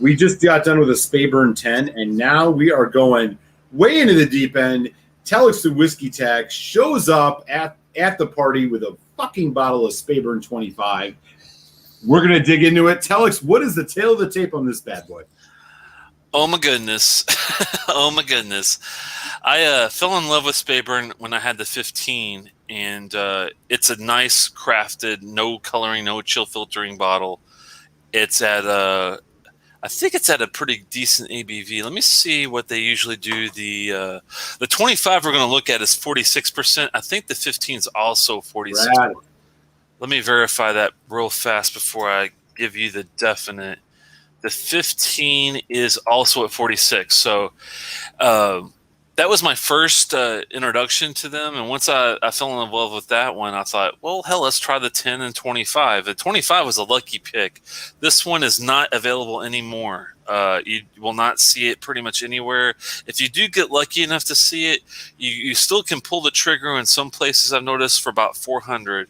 [SPEAKER 2] We just got done with a Speyburn 10, and now we are going way into the deep end. Telex the Whiskey Tag shows up at the party with a fucking bottle of Speyburn 25. We're going to dig into it. Telex, what is the tail of the tape on this bad boy?
[SPEAKER 1] Oh, my goodness. Oh, my goodness. I fell in love with Speyburn when I had the 15, and it's a nice crafted, no coloring, no chill filtering bottle. It's at I think it's at a pretty decent ABV. Let me see what they usually do. The 25 we're going to look at is 46%. I think the 15 is also 46%.
[SPEAKER 2] Rad.
[SPEAKER 1] Let me verify that real fast before I give you the definite. The 15 is also at 46. So that was my first introduction to them. And once I fell in love with that one, I thought, well, hell, let's try the 10 and 25. The 25 was a lucky pick. This one is not available anymore. You will not see it pretty much anywhere. If you do get lucky enough to see it, you still can pull the trigger in some places I've noticed for about $400.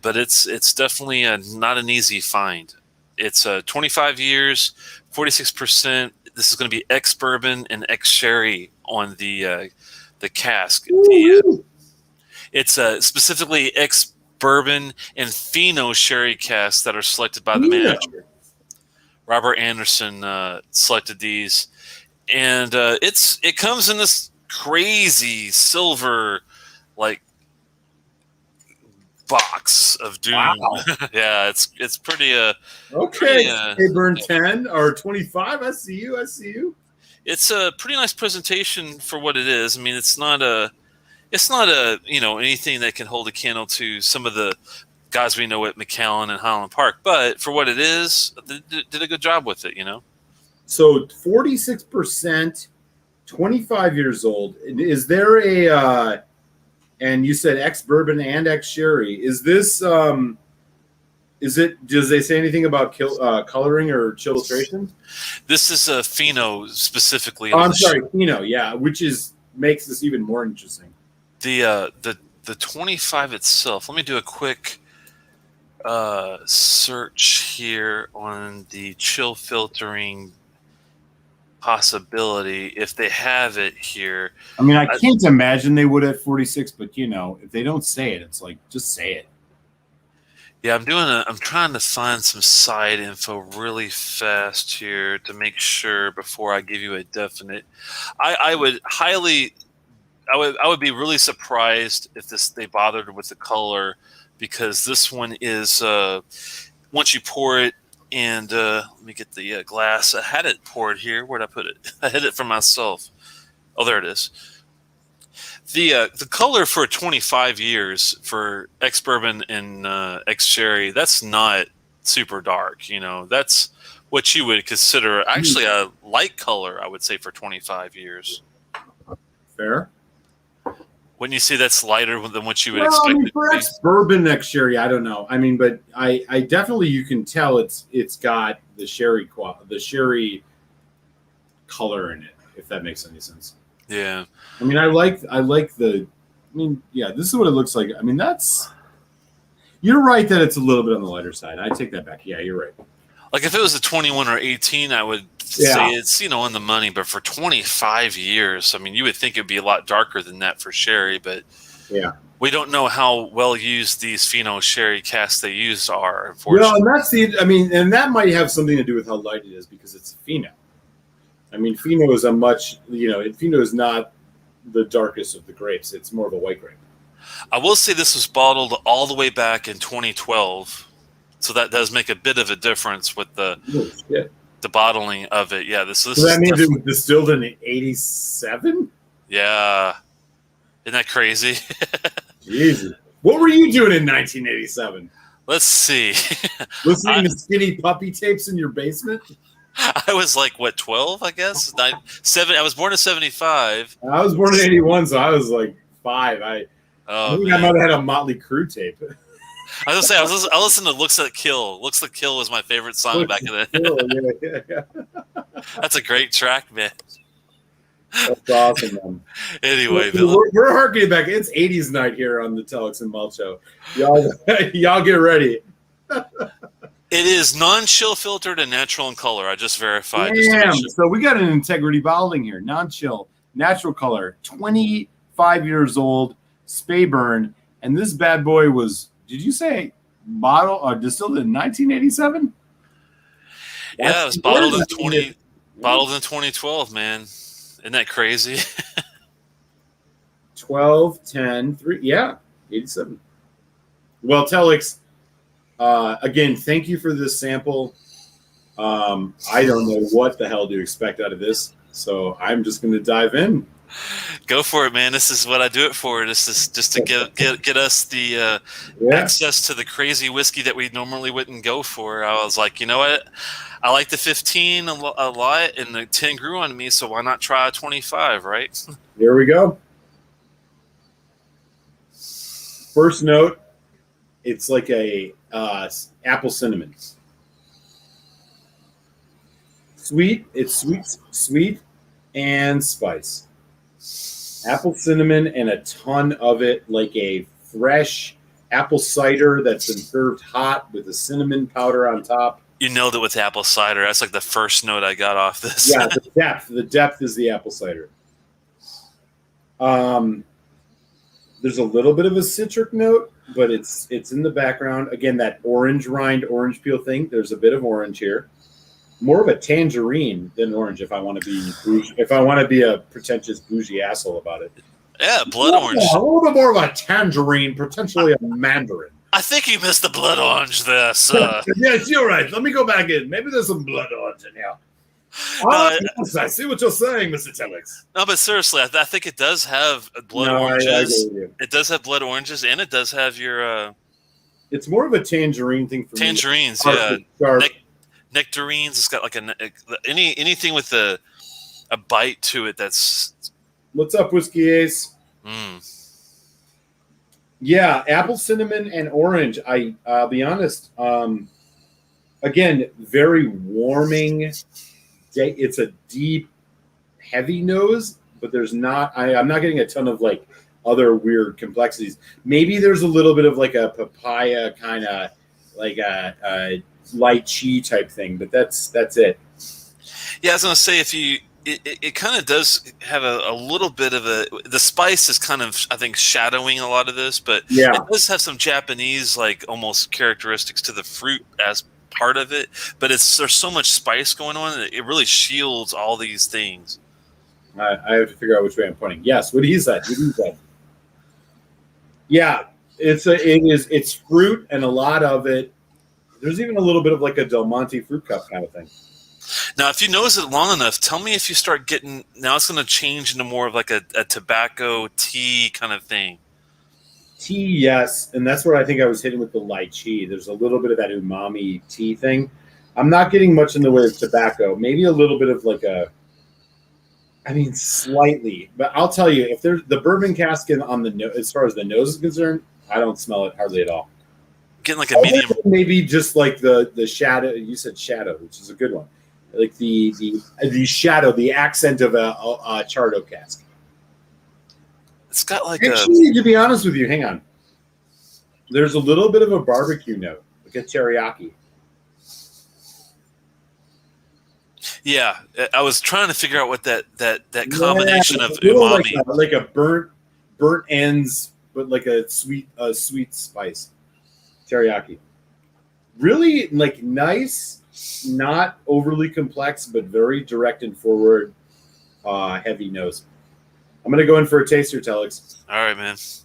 [SPEAKER 1] but it's definitely not an easy find. It's 25 years, 46%. This is going to be ex bourbon and ex sherry on the cask. It's specifically ex bourbon and Fino sherry casks that are selected by the manager. Robert Anderson selected these, and it comes in this crazy silver like box of doom.
[SPEAKER 2] Wow.
[SPEAKER 1] Yeah, it's pretty
[SPEAKER 2] okay. Speyburn 10 or 25. I see you.
[SPEAKER 1] It's a pretty nice presentation for what it is. I mean, it's not a anything that can hold a candle to some of the guys we know at McAllen and Highland Park, but for what it is, they did a good job with it.
[SPEAKER 2] So 46%, 25 years old. Is there a and you said ex bourbon and ex sherry? Is this is it? Does they say anything about coloring or chillitration?
[SPEAKER 1] This is a Fino specifically.
[SPEAKER 2] Oh, I'm sorry, Fino. Yeah, which makes this even more interesting.
[SPEAKER 1] The 25 itself. Let me do a quick search here on the chill filtering possibility if they have it here.
[SPEAKER 2] I mean, I can't imagine they would at 46, but if they don't say it, it's like just say it.
[SPEAKER 1] Yeah, I'm trying to find some side info really fast here to make sure before I give you a definite. I would be really surprised if they bothered with the color, because this one is once you pour it, and let me get the glass. I had it poured here. Where'd I put it? I hid it from myself. Oh, there it is. The color for 25 years for ex bourbon and ex sherry, that's not super dark. That's what you would consider actually a light color, I would say, for 25 years.
[SPEAKER 2] Fair.
[SPEAKER 1] Wouldn't you say that's lighter than what you would expect?
[SPEAKER 2] I mean, for ex bourbon ex sherry, I don't know. I mean, but I definitely, you can tell it's got the sherry color in it, if that makes any sense.
[SPEAKER 1] Yeah.
[SPEAKER 2] I mean, I like the. I mean, yeah, this is what it looks like. I mean, you're right that it's a little bit on the lighter side. I take that back. Yeah, you're right.
[SPEAKER 1] Like if it was a 21 or 18, I would say it's on the money. But for 25 years, I mean, you would think it'd be a lot darker than that for sherry. But
[SPEAKER 2] yeah,
[SPEAKER 1] we don't know how well used these Fino sherry casks they used are. Unfortunately,
[SPEAKER 2] well, and that's and that might have something to do with how light it is, because it's Fino. I mean, Fino is Fino is not the darkest of the grapes. It's more of a white grape.
[SPEAKER 1] I will say this was bottled all the way back in 2012, so that does make a bit of a difference with the bottling of it. Yeah, so
[SPEAKER 2] that means it was distilled in 87.
[SPEAKER 1] Yeah, isn't that crazy?
[SPEAKER 2] Jesus, what were you doing in 1987?
[SPEAKER 1] Let's see.
[SPEAKER 2] Listening to Skinny Puppy tapes in your basement?
[SPEAKER 1] I was like, 12, I guess? 7. I was born in 75.
[SPEAKER 2] I was born in 81, so I was like 5. I think I might have had a Motley Crue tape.
[SPEAKER 1] I was going to say, I listened to Looks Like Kill. Looks Like Kill was my favorite song back in the day.
[SPEAKER 2] Yeah.
[SPEAKER 1] That's a great track, man.
[SPEAKER 2] That's awesome, man.
[SPEAKER 1] Anyway,
[SPEAKER 2] we're harkening back. It's 80s night here on the Telex and Malt Show. Y'all get ready.
[SPEAKER 1] It is non-chill filtered and natural in color. I just verified.
[SPEAKER 2] Damn. So we got an integrity bottling here. Non-chill, natural color, 25 years old, Speyburn. And this bad boy was, did you say distilled in 1987?
[SPEAKER 1] Yeah, it was bottled in 2012, man. Isn't that crazy?
[SPEAKER 2] 12, 10, 3. Yeah, 87. Well, Telex, again, thank you for this sample. I don't know what the hell to expect out of this, so I'm just going to dive in.
[SPEAKER 1] Go for it, man. This is what I do it for. This is just to get us the access to the crazy whiskey that we normally wouldn't go for. I was like, you know what? I like the 15 a lot, and the 10 grew on me, so why not try a 25, right?
[SPEAKER 2] Here we go. First note, it's like a apple cinnamon. Sweet. It's sweet, and spice. Apple cinnamon and a ton of it, like a fresh apple cider that's been served hot with a cinnamon powder on top.
[SPEAKER 1] You nailed it with apple cider. That's like the first note I got off this.
[SPEAKER 2] Yeah, the depth is the apple cider. There's a little bit of a citric note, but it's in the background. Again, that orange rind, orange peel thing. There's a bit of orange here. More of a tangerine than orange. If I want to be a pretentious bougie asshole about it.
[SPEAKER 1] Yeah, blood orange.
[SPEAKER 2] A little bit more of a tangerine, potentially a mandarin.
[SPEAKER 1] I think you missed the blood orange there, sir.
[SPEAKER 2] Yes, you're right. Let me go back in. Maybe there's some blood orange in here. Yes, I see what you're saying, Mr. Telex.
[SPEAKER 1] No, but seriously, I think it does have blood oranges. I agree with you. It does have blood oranges, and it does have your.
[SPEAKER 2] It's more of a tangerine thing for
[SPEAKER 1] tangerines,
[SPEAKER 2] me.
[SPEAKER 1] Yeah. Nectarines. It's got like anything with a bite to it. That's.
[SPEAKER 2] What's up, Whiskey Ace? Yeah, apple, cinnamon, and orange. I'll be honest. Again, very warming. It's a deep, heavy nose, but there's not. I'm not getting a ton of like other weird complexities. Maybe there's a little bit of like a papaya kind of like a lychee type thing, but that's it.
[SPEAKER 1] Yeah, I was gonna say it kind of does have a little bit of the spice is kind of, I think, shadowing a lot of this, but
[SPEAKER 2] yeah,
[SPEAKER 1] it does have some Japanese like almost characteristics to the fruit as part of it, but there's so much spice going on that it really shields all these things.
[SPEAKER 2] I have to figure out which way I'm pointing. Yes, what he said. Yeah, it's fruit, and a lot of it. There's even a little bit of like a Del Monte fruit cup kind of thing.
[SPEAKER 1] Now, if you nose it long enough, tell me if you start getting. Now it's going to change into more of like a tobacco tea kind of thing.
[SPEAKER 2] Tea, yes, and that's where I think I was hitting with the lychee. There's a little bit of that umami tea thing. I'm not getting much in the way of tobacco. Maybe a little bit of like slightly. But I'll tell you, if there's the bourbon cask on the nose, as far as the nose is concerned, I don't smell it hardly at all.
[SPEAKER 1] Getting like a medium.
[SPEAKER 2] Maybe just like the shadow. You said shadow, which is a good one. Like the shadow, the accent of a Chardo cask.
[SPEAKER 1] It's got like
[SPEAKER 2] actually, to be honest with you, hang on. There's a little bit of a barbecue note, like a teriyaki.
[SPEAKER 1] Yeah, I was trying to figure out what that combination of umami,
[SPEAKER 2] like a burnt ends, but like a sweet spice teriyaki. Really like nice, not overly complex, but very direct and forward, heavy nose. I'm going to go in for a taster, Telex.
[SPEAKER 1] All right, man. It's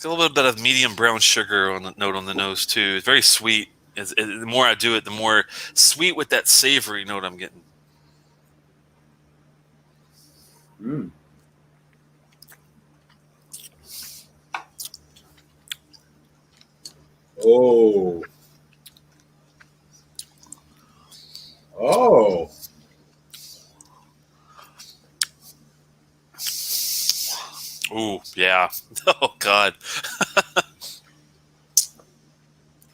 [SPEAKER 1] got a little bit of medium brown sugar on the note on the nose, too. It's very sweet. The more I do it, the more sweet with that savory note I'm getting.
[SPEAKER 2] Oh.
[SPEAKER 1] Ooh, yeah. Oh, God.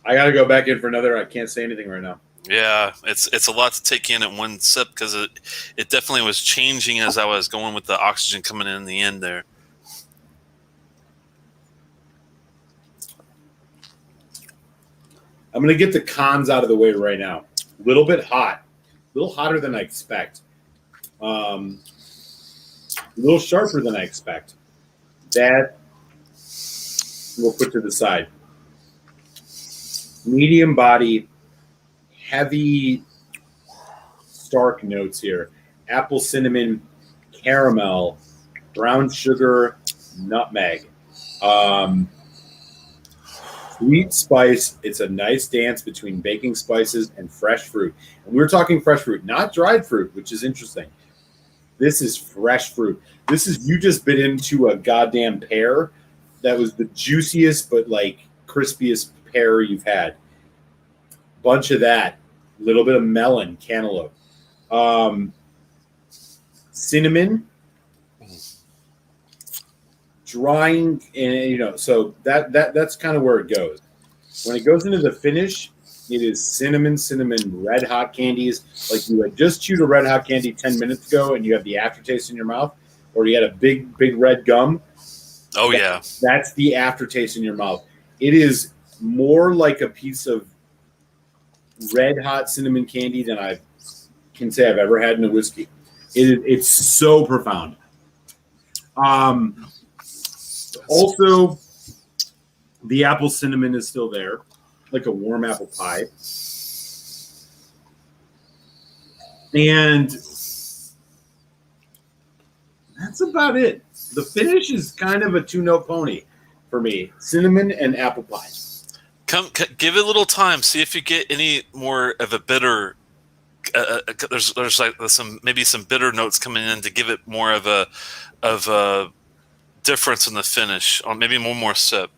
[SPEAKER 2] I got to go back in for another. I can't say anything right now.
[SPEAKER 1] Yeah, it's a lot to take in at one sip because it definitely was changing as I was going with the oxygen coming in the end there.
[SPEAKER 2] I'm going to get the cons out of the way right now. A little bit hot. A little hotter than I expect. A little sharper than I expect. That we'll put to the side. Medium body, heavy, stark notes here. Apple, cinnamon, caramel, brown sugar, nutmeg. Sweet spice. It's a nice dance between baking spices and fresh fruit. And we're talking fresh fruit, not dried fruit, which is interesting. This is fresh fruit. This is, you just bit into a goddamn pear that was the juiciest but like crispiest pear you've had. Bunch of that. A little bit of melon, cantaloupe. Cinnamon. Drying, and so that's kind of where it goes. When it goes into the finish, it is cinnamon, red hot candies. Like you had just chewed a red hot candy 10 minutes ago and you have the aftertaste in your mouth, or you had a big red gum.
[SPEAKER 1] Oh yeah.
[SPEAKER 2] That's the aftertaste in your mouth. It is more like a piece of red hot cinnamon candy than I can say I've ever had in a whiskey. It's so profound. Also, the apple cinnamon is still there, like a warm apple pie. And that's about it. The finish is kind of a two-note pony for me: cinnamon and apple pie.
[SPEAKER 1] Give it a little time. See if you get any more of a bitter. There's like some bitter notes coming in to give it more of a difference in the finish. Or maybe one more sip.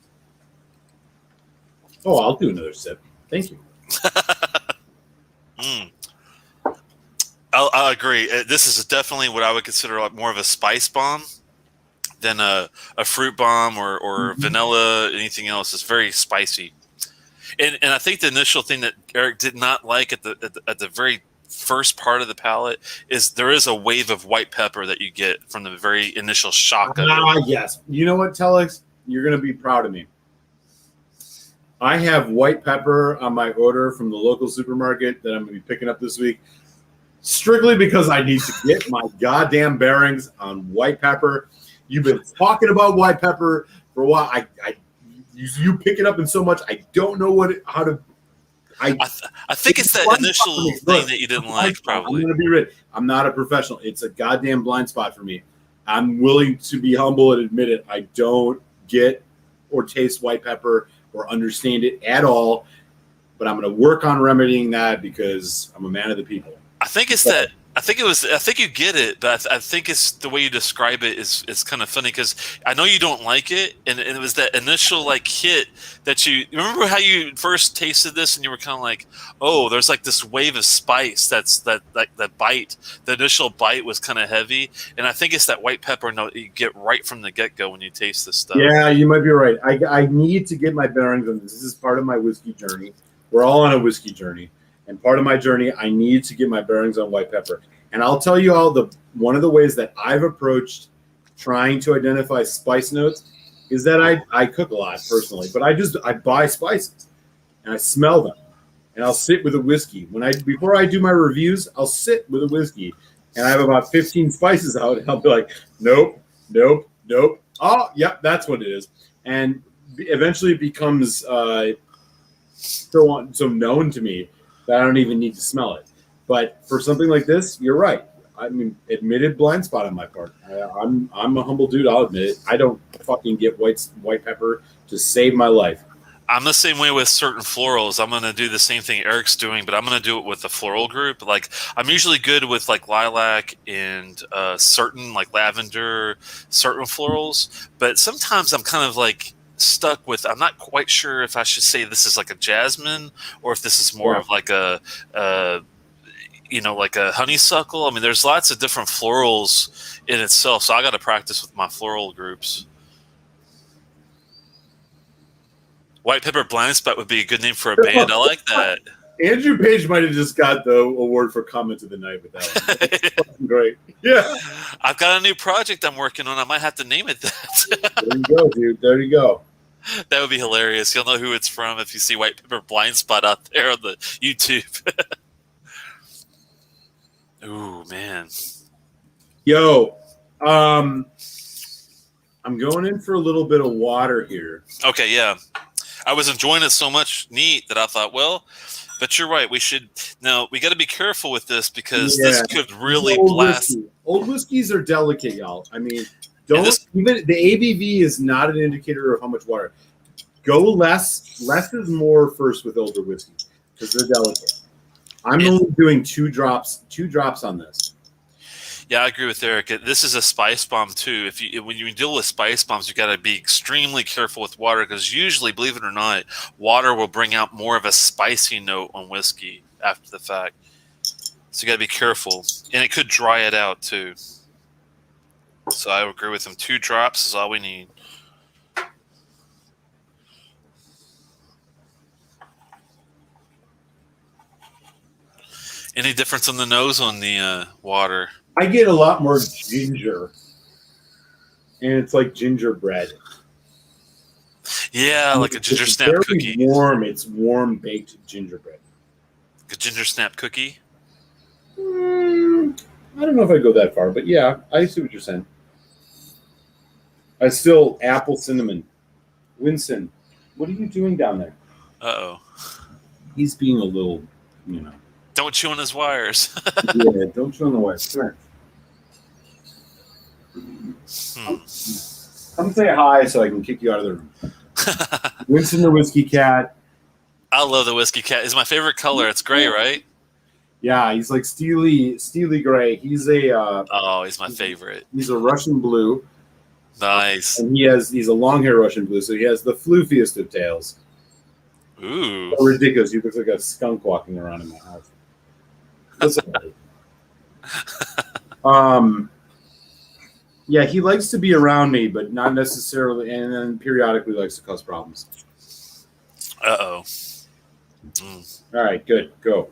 [SPEAKER 2] Oh, I'll do another sip. Thank you.
[SPEAKER 1] I agree. This is definitely what I would consider like more of a spice bomb than a fruit bomb or vanilla. Anything else. It's very spicy. And I think the initial thing that Eric did not like at the very first part of the palate is there is a wave of white pepper that you get from the very initial shock of it.
[SPEAKER 2] Yes. You know what, Telex? You're going to be proud of me. I have white pepper on my order from the local supermarket that I'm going to be picking up this week, strictly because I need to get my goddamn bearings on white pepper. You've been talking about white pepper for a while. You pick it up in so much, I don't know how to. I
[SPEAKER 1] think it's that initial thing that you didn't like, probably.
[SPEAKER 2] I'm going to be real. I'm not a professional. It's a goddamn blind spot for me. I'm willing to be humble and admit it. I don't get or taste white pepper or understand it at all, but I'm going to work on remedying that because I'm a man of the people.
[SPEAKER 1] I think it's that. I think you get it, but I think it's the way you describe it is kind of funny because I know you don't like it, and it was that initial like hit that you remember how you first tasted this and you were kind of like, oh, there's like this wave of spice that bite. The initial bite was kind of heavy, and I think it's that white pepper note you get right from the get go when you taste this stuff.
[SPEAKER 2] Yeah, you might be right. I need to get my bearings on this. This is part of my whiskey journey. We're all on a whiskey journey. And part of my journey, I need to get my bearings on white pepper. And I'll tell you all one of the ways that I've approached trying to identify spice notes is that I cook a lot personally, but I buy spices and I smell them and I'll sit with a whiskey. Before I do my reviews, I'll sit with a whiskey and I have about 15 spices out and I'll be like, nope. Oh, yep, that's what it is. And eventually it becomes so known to me that I don't even need to smell it. But for something like this, you're right. I mean, admitted blind spot on my part. I'm a humble dude. I'll admit it. I don't fucking get white pepper to save my life.
[SPEAKER 1] I'm the same way with certain florals. I'm going to do the same thing Eric's doing, but I'm going to do it with the floral group. Like I'm usually good with like lilac and certain like lavender, certain florals. But sometimes I'm kind of like stuck with, I'm not quite sure if I should say this is like a jasmine or if this is more of like a like a honeysuckle. I mean, there's lots of different florals in itself. So I got to practice with my floral groups. White Pepper Blind Spot would be a good name for a band. I like that.
[SPEAKER 2] Andrew Page might have just got the award for comment of the night with that one. That's great. Yeah.
[SPEAKER 1] I've got a new project I'm working on. I might have to name it that.
[SPEAKER 2] There you go, dude. There you go.
[SPEAKER 1] That would be hilarious. You'll know who it's from if you see White Pepper Blind Spot out there on the YouTube. Ooh, man.
[SPEAKER 2] Yo, I'm going in for a little bit of water here.
[SPEAKER 1] Okay, yeah. I was enjoying it so much neat that I thought, well, but you're right. We got to be careful with this because this could really blast.
[SPEAKER 2] Old whiskeys are delicate, y'all. I mean, even the ABV is not an indicator of how much water. Go less. Less is more first with older whiskeys because they're delicate. I'm only doing two drops on this.
[SPEAKER 1] Yeah, I agree with Eric. This is a spice bomb too. When you deal with spice bombs, you got to be extremely careful with water because usually, believe it or not, water will bring out more of a spicy note on whiskey after the fact. So you got to be careful, and it could dry it out too. So I agree with him. 2 drops is all we need. Any difference on the nose on the water?
[SPEAKER 2] I get a lot more ginger and it's like gingerbread.
[SPEAKER 1] Yeah, like a ginger
[SPEAKER 2] It's
[SPEAKER 1] snap
[SPEAKER 2] very
[SPEAKER 1] cookie.
[SPEAKER 2] warm. It's warm baked gingerbread.
[SPEAKER 1] A ginger snap cookie.
[SPEAKER 2] I don't know if I go that far, but yeah, I see what you're saying. I still apple cinnamon. Winston, what are you doing down there?
[SPEAKER 1] Uh-oh.
[SPEAKER 2] He's being a little, you know.
[SPEAKER 1] Don't chew on his wires.
[SPEAKER 2] Yeah, don't chew on the wires. Come here. Come say hi so I can kick you out of the room. Winston the Whiskey Cat.
[SPEAKER 1] I love the whiskey cat. It's my favorite color. It's gray, right?
[SPEAKER 2] Yeah, he's like steely gray. He's
[SPEAKER 1] He's my favorite.
[SPEAKER 2] He's a Russian blue.
[SPEAKER 1] Nice.
[SPEAKER 2] And he's a long hair Russian blue, so he has the floofiest of tails.
[SPEAKER 1] Ooh.
[SPEAKER 2] So ridiculous. He looks like a skunk walking around in my house. Yeah, he likes to be around me, but not necessarily, and then periodically likes to cause problems.
[SPEAKER 1] Uh-oh.
[SPEAKER 2] All right, good. Go.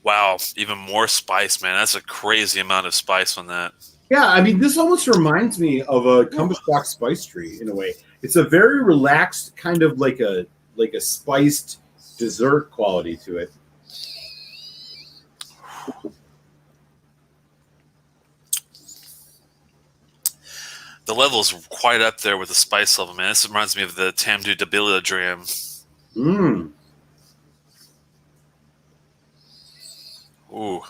[SPEAKER 1] Wow, even more spice, man. That's a crazy amount of spice on that.
[SPEAKER 2] Yeah, I mean, this almost reminds me of a Compass Box spice tree in a way. It's a very relaxed, kind of like a spiced dessert quality to it.
[SPEAKER 1] The level's quite up there with the spice level, man. This reminds me of the Tamdu Debilia Dram. Ooh.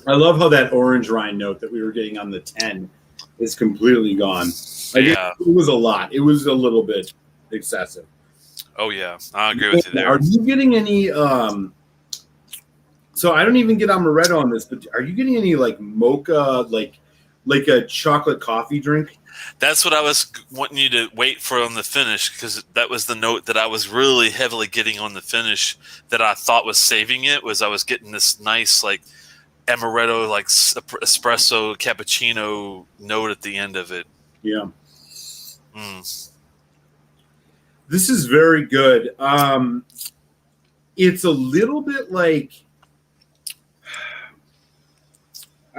[SPEAKER 2] I love how that orange rind note that we were getting on the 10 is completely gone.
[SPEAKER 1] Yeah.
[SPEAKER 2] It was a lot. It was a little bit excessive.
[SPEAKER 1] Oh, yeah. I agree with you there.
[SPEAKER 2] Are you getting any so I don't even get amaretto on this, but are you getting any like mocha, like a chocolate coffee drink?
[SPEAKER 1] That's what I was wanting you to wait for on the finish, because that was the note that I was really heavily getting on the finish that I thought was saving it. Was I was getting this nice like amaretto, like espresso cappuccino note at the end of it.
[SPEAKER 2] Yeah. This is very good. It's a little bit like,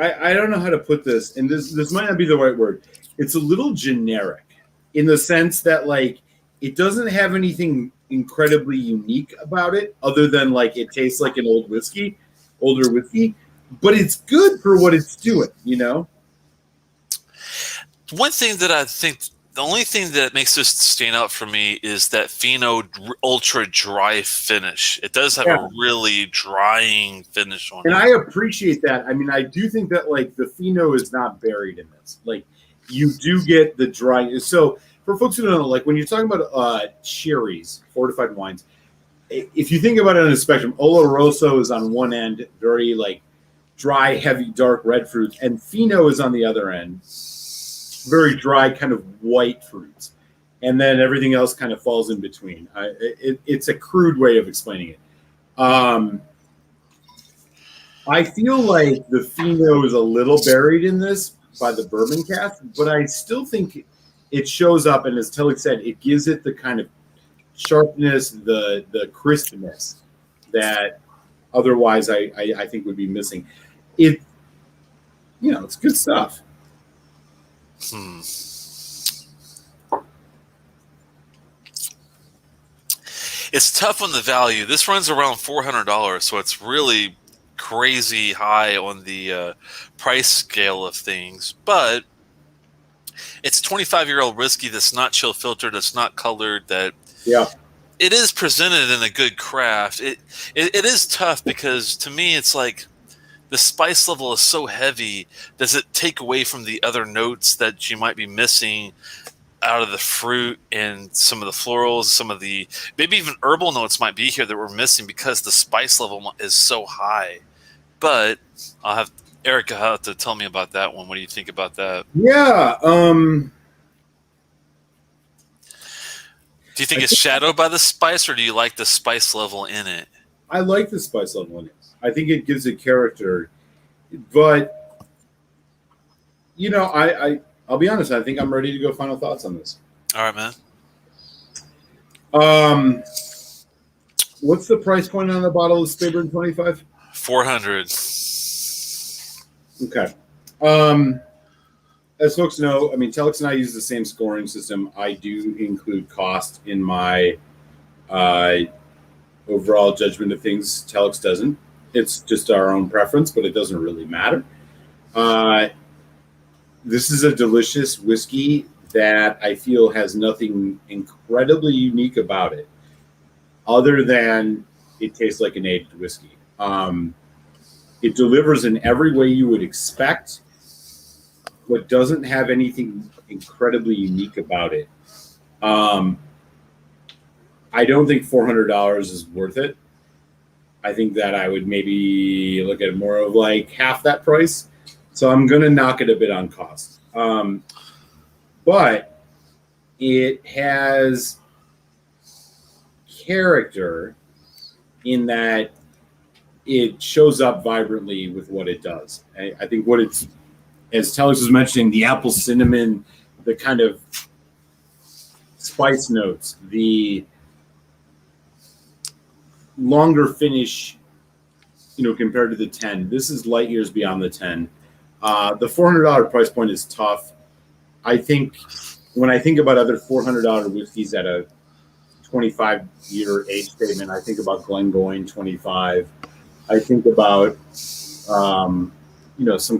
[SPEAKER 2] I don't know how to put this, and this might not be the right word. It's a little generic in the sense that like it doesn't have anything incredibly unique about it other than like it tastes like an older whiskey, but it's good for what it's doing, you know?
[SPEAKER 1] One thing that I think, the only thing that makes this stand out for me is that Fino ultra dry finish. It does have a really drying finish on it.
[SPEAKER 2] And I appreciate that. I mean, I do think that like the Fino is not buried in this. Like you do get the dry. So for folks who don't know, like when you're talking about cherries, fortified wines, if you think about it on a spectrum, Oloroso is on one end, very like dry, heavy, dark red fruits, and Fino is on the other end, very dry, kind of white fruits, and then everything else kind of falls in between. It's a crude way of explaining it. I feel like the Fino is a little buried in this by the bourbon cask, but I still think it shows up, and as Telex said, it gives it the kind of sharpness, the crispness that otherwise I think would be missing. It's good stuff.
[SPEAKER 1] It's tough on the value. This runs around $400, so it's really crazy high on the price scale of things. But it's 25-year-old whiskey that's not chill filtered, that's not colored, that it is presented in a good craft. It is tough because to me it's like the spice level is so heavy. Does it take away from the other notes that you might be missing out of the fruit and some of the florals, some of the maybe even herbal notes might be here that we're missing because the spice level is so high? But I'll have Erica have to tell me about that one. What do you think about that?
[SPEAKER 2] Yeah.
[SPEAKER 1] Do you think it's shadowed by the spice, or do you like the spice level in it?
[SPEAKER 2] I like the spice level in it. I think it gives it character. But, I'll be honest. I think I'm ready to go final thoughts on this.
[SPEAKER 1] All right, man.
[SPEAKER 2] Um, what's the price point on the bottle of Speyburn 25?
[SPEAKER 1] 400.
[SPEAKER 2] Okay. As folks know, I mean, Telex and I use the same scoring system. I do include cost in my uh, overall judgment of things. Telex doesn't. It's just our own preference, but it doesn't really matter. Uh, this is a delicious whiskey that I feel has nothing incredibly unique about it, other than it tastes like an aged whiskey. It delivers in every way you would expect, but doesn't have anything incredibly unique about it. Um, I don't think $400 is worth it. I think that I would maybe look at more of like half that price. So I'm going to knock it a bit on cost. But it has character in that it shows up vibrantly with what it does. I think what it's, as Telex was mentioning, the apple cinnamon, the kind of spice notes, the longer finish, compared to the 10. This is light years beyond the 10. The $400 price point is tough. I think when I think about other $400 whiskeys at a 25-year age statement, I think about Glengoyne 25. I think about, some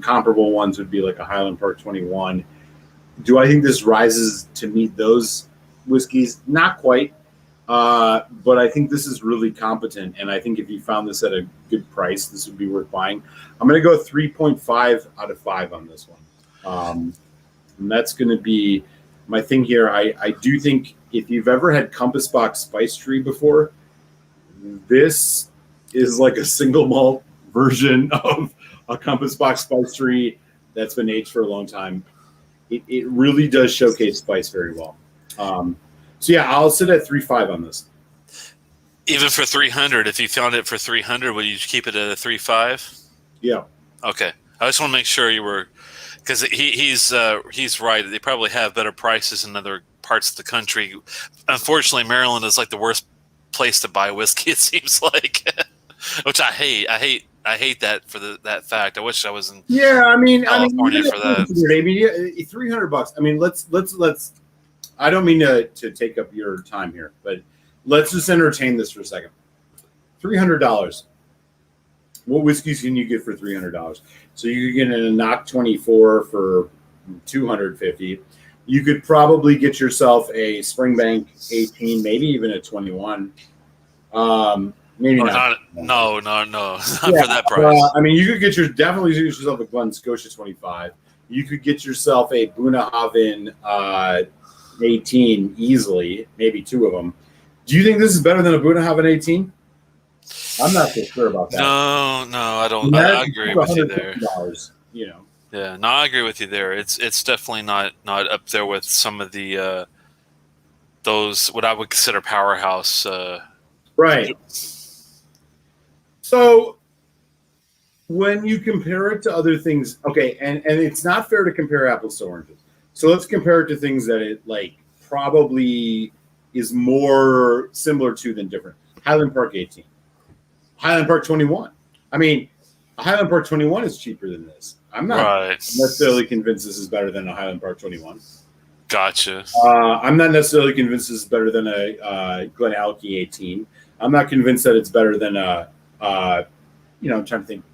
[SPEAKER 2] comparable ones would be like a Highland Park 21. Do I think this rises to meet those whiskeys? Not quite. But I think this is really competent, and I think if you found this at a good price, this would be worth buying. I'm going to go 3.5 out of 5 on this one. And that's going to be my thing here. I do think if you've ever had Compass Box Spice Tree before, this is like a single malt version of a Compass Box Spice Tree that's been aged for a long time. It really does showcase spice very well. So yeah, I'll sit at 3.5 on this.
[SPEAKER 1] Even for 300, if you found it for 300, would you keep it at a 3.5?
[SPEAKER 2] Yeah.
[SPEAKER 1] Okay. I just want to make sure you were, because he's right. They probably have better prices in other parts of the country. Unfortunately, Maryland is like the worst place to buy whiskey. It seems like, which I hate. I hate that for that fact. I wish I was in California for that.
[SPEAKER 2] $300. I mean, let's. I don't mean to take up your time here, but let's just entertain this for a second. $300. What whiskeys can you get for $300? So you could get a Knock 24 for $250. You could probably get yourself a Springbank 18, maybe even a 21. Maybe not.
[SPEAKER 1] No, not for that price.
[SPEAKER 2] I mean, you could definitely get yourself a Glen Scotia 25. You could get yourself a Bunnahabhain 18 easily, maybe 2 of them. Do you think this is better than a Bunnahabhain 18? I'm not so sure about that.
[SPEAKER 1] No, I don't. I agree with you there.
[SPEAKER 2] Yeah,
[SPEAKER 1] no, I agree with you there. It's definitely not up there with some of the those what I would consider powerhouse.
[SPEAKER 2] Right. So when you compare it to other things, okay, and it's not fair to compare apples to oranges. So let's compare it to things that it probably is more similar to than different. Highland Park 18, Highland Park 21. I mean, a Highland Park 21 is cheaper than this. I'm not necessarily convinced this is better than a Highland Park 21.
[SPEAKER 1] Gotcha.
[SPEAKER 2] I'm not necessarily convinced this is better than a Glenallachie 18. I'm not convinced that it's better than I'm trying to think,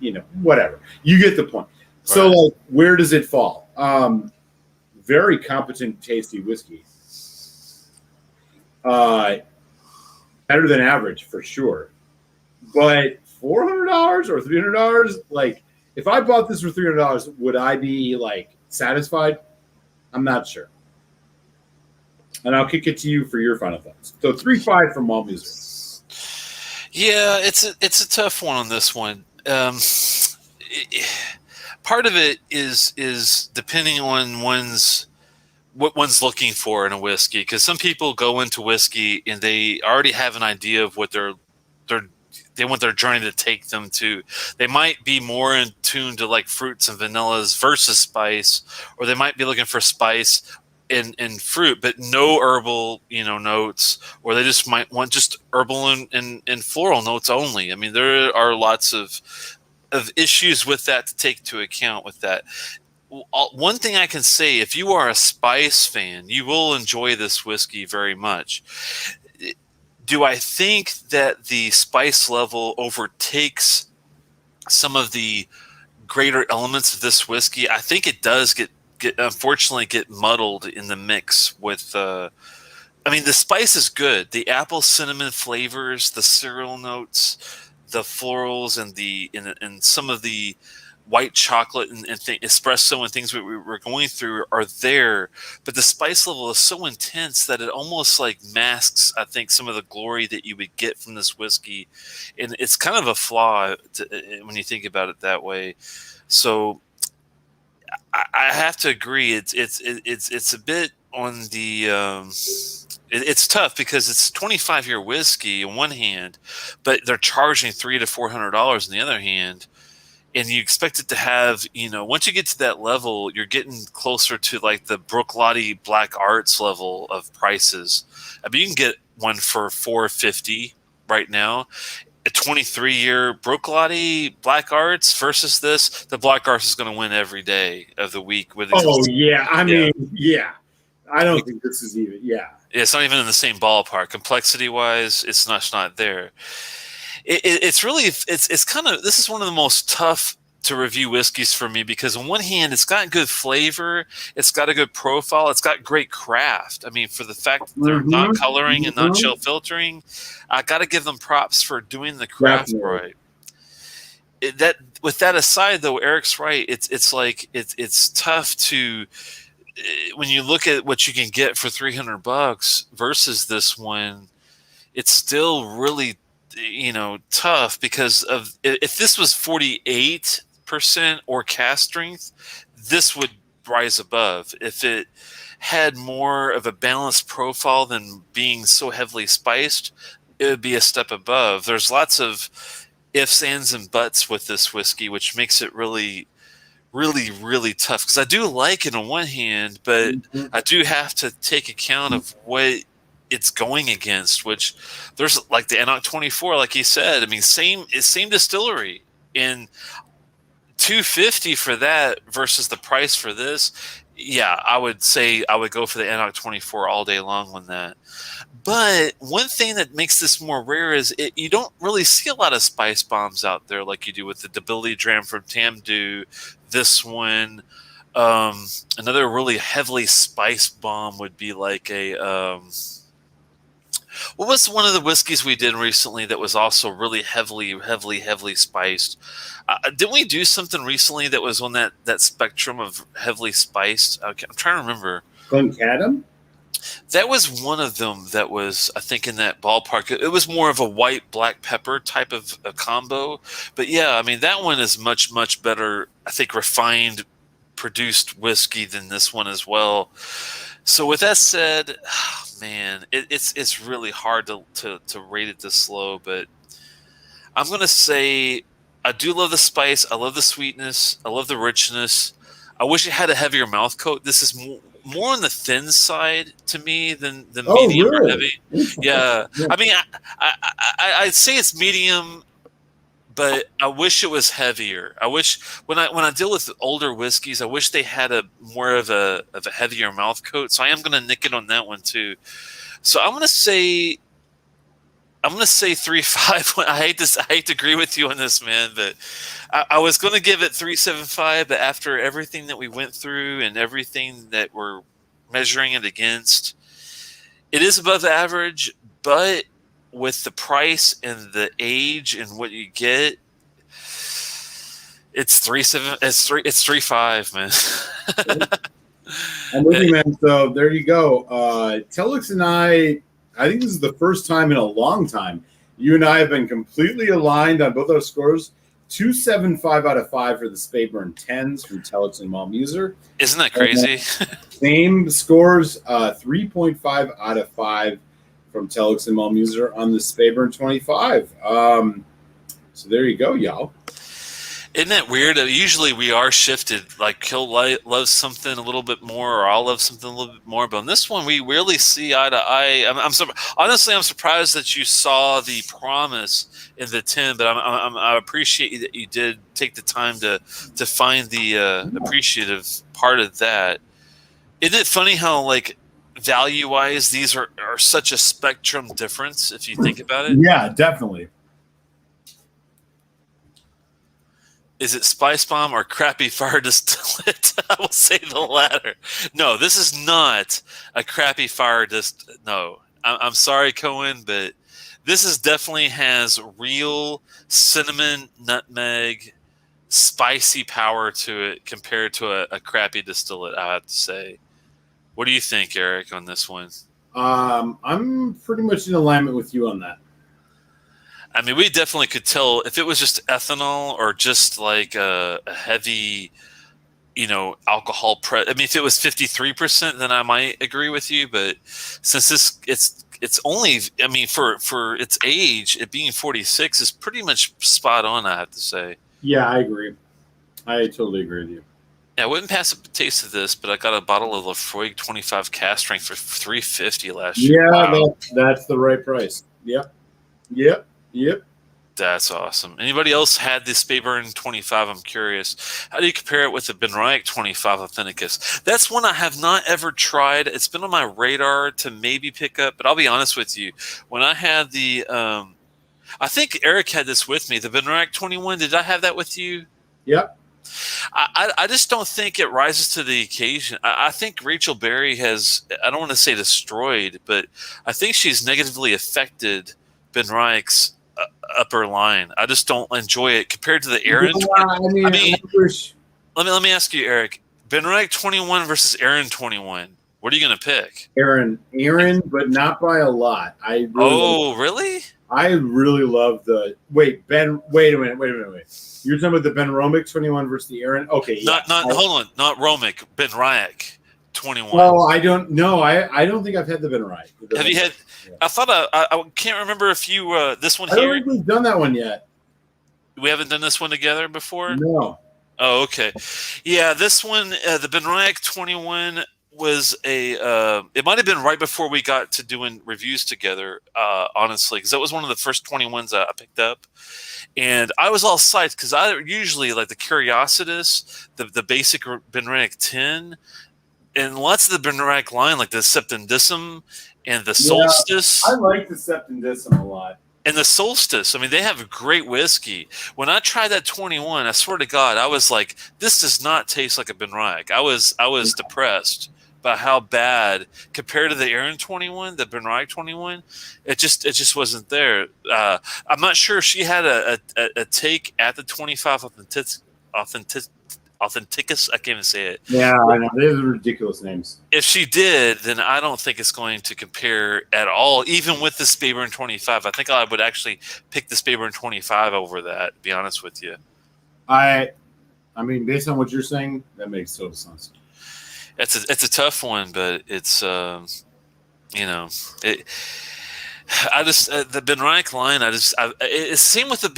[SPEAKER 2] whatever. You get the point. So, where does it fall? Very competent, tasty whiskey. Better than average for sure. But $400 or $300, if I bought this for $300, would I be satisfied? I'm not sure. And I'll kick it to you for your final thoughts. So 3.5 from Malt Muser.
[SPEAKER 1] Yeah, it's a tough one on this one. Part of it is depending on what one's looking for in a whiskey, because some people go into whiskey and they already have an idea of what they want their journey to take them to. They might be more in tune to fruits and vanillas versus spice, or they might be looking for spice and fruit, but no herbal, notes, or they just might want just herbal and floral notes only. I mean, there are lots of issues with that to take into account with that. One thing I can say, if you are a spice fan, you will enjoy this whiskey very much. Do I think that the spice level overtakes some of the greater elements of this whiskey? I think it does get unfortunately get muddled in the mix with I mean, the spice is good. The apple cinnamon flavors, the cereal notes, the florals, and some of the white chocolate and espresso and things we were going through are there, but the spice level is so intense that it almost like masks, I think, some of the glory that you would get from this whiskey, and it's kind of a flaw when you think about it that way. So I have to agree. It's a bit on the. It's tough because it's 25-year whiskey on one hand, but they're charging $300 to $400 on the other hand, and you expect it to have, once you get to that level, you're getting closer to like the Bruichladdich Black Arts level of prices. I mean, you can get one for $450 right now. A 23-year Bruichladdich Black Arts versus this, the Black Arts is going to win every day of the week. With
[SPEAKER 2] yeah. I mean, yeah. I don't think this is even, yeah.
[SPEAKER 1] It's not even in the same ballpark. Complexity-wise, it's not there. It's really, it's kind of, this is one of the most tough to review whiskeys for me because on one hand, it's got good flavor, it's got a good profile, it's got great craft. I mean, for the fact that they're not coloring and not chill filtering, I got to give them props for doing the craft right. With that aside, though, Eric's right. It's tough to, when you look at what you can get for $300 versus this one, it's still really, tough because of, if this was 48% or cast strength, this would rise above. If it had more of a balanced profile than being so heavily spiced, it would be a step above. There's lots of ifs, ands, and buts with this whiskey, which makes it really, really, really tough. Because I do like it on one hand, but I do have to take account of what it's going against, which there's like the Enoch 24, like you said. I mean, same distillery, in $250 for that versus the price for this. Yeah, I would say I would go for the Enoch 24 all day long on that. But one thing that makes this more rare is you don't really see a lot of spice bombs out there like you do with the Debility Dram from Tamdu. This one, another really heavily spiced bomb would be like a. What was one of the whiskeys we did recently that was also really heavily spiced? Didn't we do something recently that was on that spectrum of heavily spiced? I'm trying to remember.
[SPEAKER 2] Glencadam?
[SPEAKER 1] That was one of them that was, I think, in that ballpark. It was more of a white black pepper type of a combo. But yeah, I mean, that one is much, much better, I think, refined, produced whiskey than this one as well. So with that said, man, it's really hard to rate it this low, but I'm going to say I do love the spice. I love the sweetness. I love the richness. I wish it had a heavier mouth coat. This is more on the thin side to me than medium or heavy. Yeah. I mean, I'd say it's medium, but I wish it was heavier. I wish when I deal with older whiskeys, I wish they had a more of a heavier mouth coat. So I am going to nick it on that one too. So I'm going to say 3.5. I hate to agree with you on this, man, but I was going to give it 3.75. But after everything that we went through and everything that we're measuring it against, it is above average. But with the price and the age and what you get, it's 3.7. It's 3.5, man.
[SPEAKER 2] I'm with you, man. So there you go. Telex and I think this is the first time in a long time you and I have been completely aligned on both our scores. 2.75 out of 5 for the Speyburn 10s from Telex and Malt Muser.
[SPEAKER 1] Isn't that crazy?
[SPEAKER 2] Same scores, 3.5 out of 5 from Telex and Malt Muser on the Speyburn 25. So there you go, y'all.
[SPEAKER 1] Isn't that weird? Usually we are shifted. Like he'll love something a little bit more, or I'll love something a little bit more. But on this one, we really see eye to eye. Honestly, I'm surprised that you saw the promise in the 10. But I appreciate that you did take the time to find the appreciative part of that. Isn't it funny how like value wise these are such a spectrum difference if you think about it?
[SPEAKER 2] Yeah, definitely.
[SPEAKER 1] Is it Spice Bomb or crappy fire distillate? I will say the latter. No, this is not a crappy fire No, I'm sorry, Cohen, but definitely has real cinnamon, nutmeg, spicy power to it compared to a crappy distillate. I have to say. What do you think, Eric, on this one?
[SPEAKER 2] I'm pretty much in alignment with you on that.
[SPEAKER 1] I mean, we definitely could tell if it was just ethanol or just like a heavy, alcohol. I mean, if it was 53%, then I might agree with you. But since it's only, I mean, for its age, it being 46 is pretty much spot on. I have to say.
[SPEAKER 2] Yeah, I agree. I totally agree with you.
[SPEAKER 1] Yeah, I wouldn't pass up a taste of this, but I got a bottle of Lafroig 25 cask strength for $3.50 last year.
[SPEAKER 2] Yeah,
[SPEAKER 1] Wow.
[SPEAKER 2] that's the right price. Yep. Yep. Yep.
[SPEAKER 1] That's awesome. Anybody else had the Speyburn 25? I'm curious. How do you compare it with the Benriach 25 Authenticus? That's one I have not ever tried. It's been on my radar to maybe pick up, but I'll be honest with you. When I had the, I think Eric had this with me, the Benriach 21. Did I have that with you?
[SPEAKER 2] Yep.
[SPEAKER 1] I just don't think it rises to the occasion. I think Rachel Berry has, I don't want to say destroyed, but I think she's negatively affected Benriach's upper line. I just don't enjoy it compared to the Aaron.
[SPEAKER 2] Yeah,
[SPEAKER 1] Let me ask you, Eric. Benriach 21 versus Aaron 21. What are you going to pick?
[SPEAKER 2] Aaron, but not by a lot.
[SPEAKER 1] Really?
[SPEAKER 2] I really love the Wait a minute. You're talking about the Ben Romick 21 versus the Aaron? Okay, yeah.
[SPEAKER 1] Hold on, not Romick, Benriach 21.
[SPEAKER 2] Well, I don't know. I don't think I've had the Benriach.
[SPEAKER 1] Have you had? Yeah. I thought I can't remember if you this one here.
[SPEAKER 2] I don't think we've done that one yet.
[SPEAKER 1] We haven't done this one together before.
[SPEAKER 2] No.
[SPEAKER 1] Oh, okay. Yeah, this one, the Benriach 21 was it might have been right before we got to doing reviews together, honestly, because that was one of the first 21s I picked up. And I was all psyched because I usually like the Curiositas, the basic Benriach 10, and lots of the Benriach line, like the Septendissum and the Solstice.
[SPEAKER 2] I like the Septendissum a lot.
[SPEAKER 1] And the Solstice, I mean, they have a great whiskey. When I tried that 21, I swear to God, I was like, this does not taste like a Benriach. I was depressed by how bad compared to the Aaron 21, the Benriach 21. It just wasn't there. I'm not sure if she had a take at the 25 Authenticus. I can't even say it.
[SPEAKER 2] Yeah, I know. They're ridiculous names.
[SPEAKER 1] If she did, then I don't think it's going to compare at all, even with the Speyburn 25. I think I would actually pick the Speyburn 25 over that, to be honest with you.
[SPEAKER 2] I mean, based on what you're saying, that makes total sense.
[SPEAKER 1] It's a tough one, but it's I just the Benriach line. It's same with the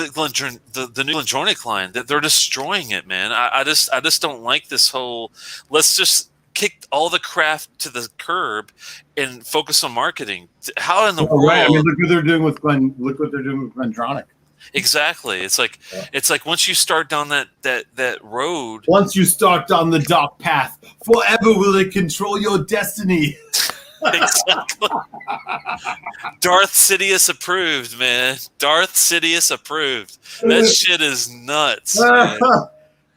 [SPEAKER 1] new Glendronach line that they're destroying it, man. I just don't like this whole. Let's just kick all the craft to the curb and focus on marketing. How in the world?
[SPEAKER 2] Right. I mean, look what they're doing with Glendronach.
[SPEAKER 1] Exactly. It's like once you start down that road.
[SPEAKER 2] Once you start down the dark path, forever will it control your destiny.
[SPEAKER 1] Exactly. Darth Sidious approved, man. Darth Sidious approved. That shit is nuts.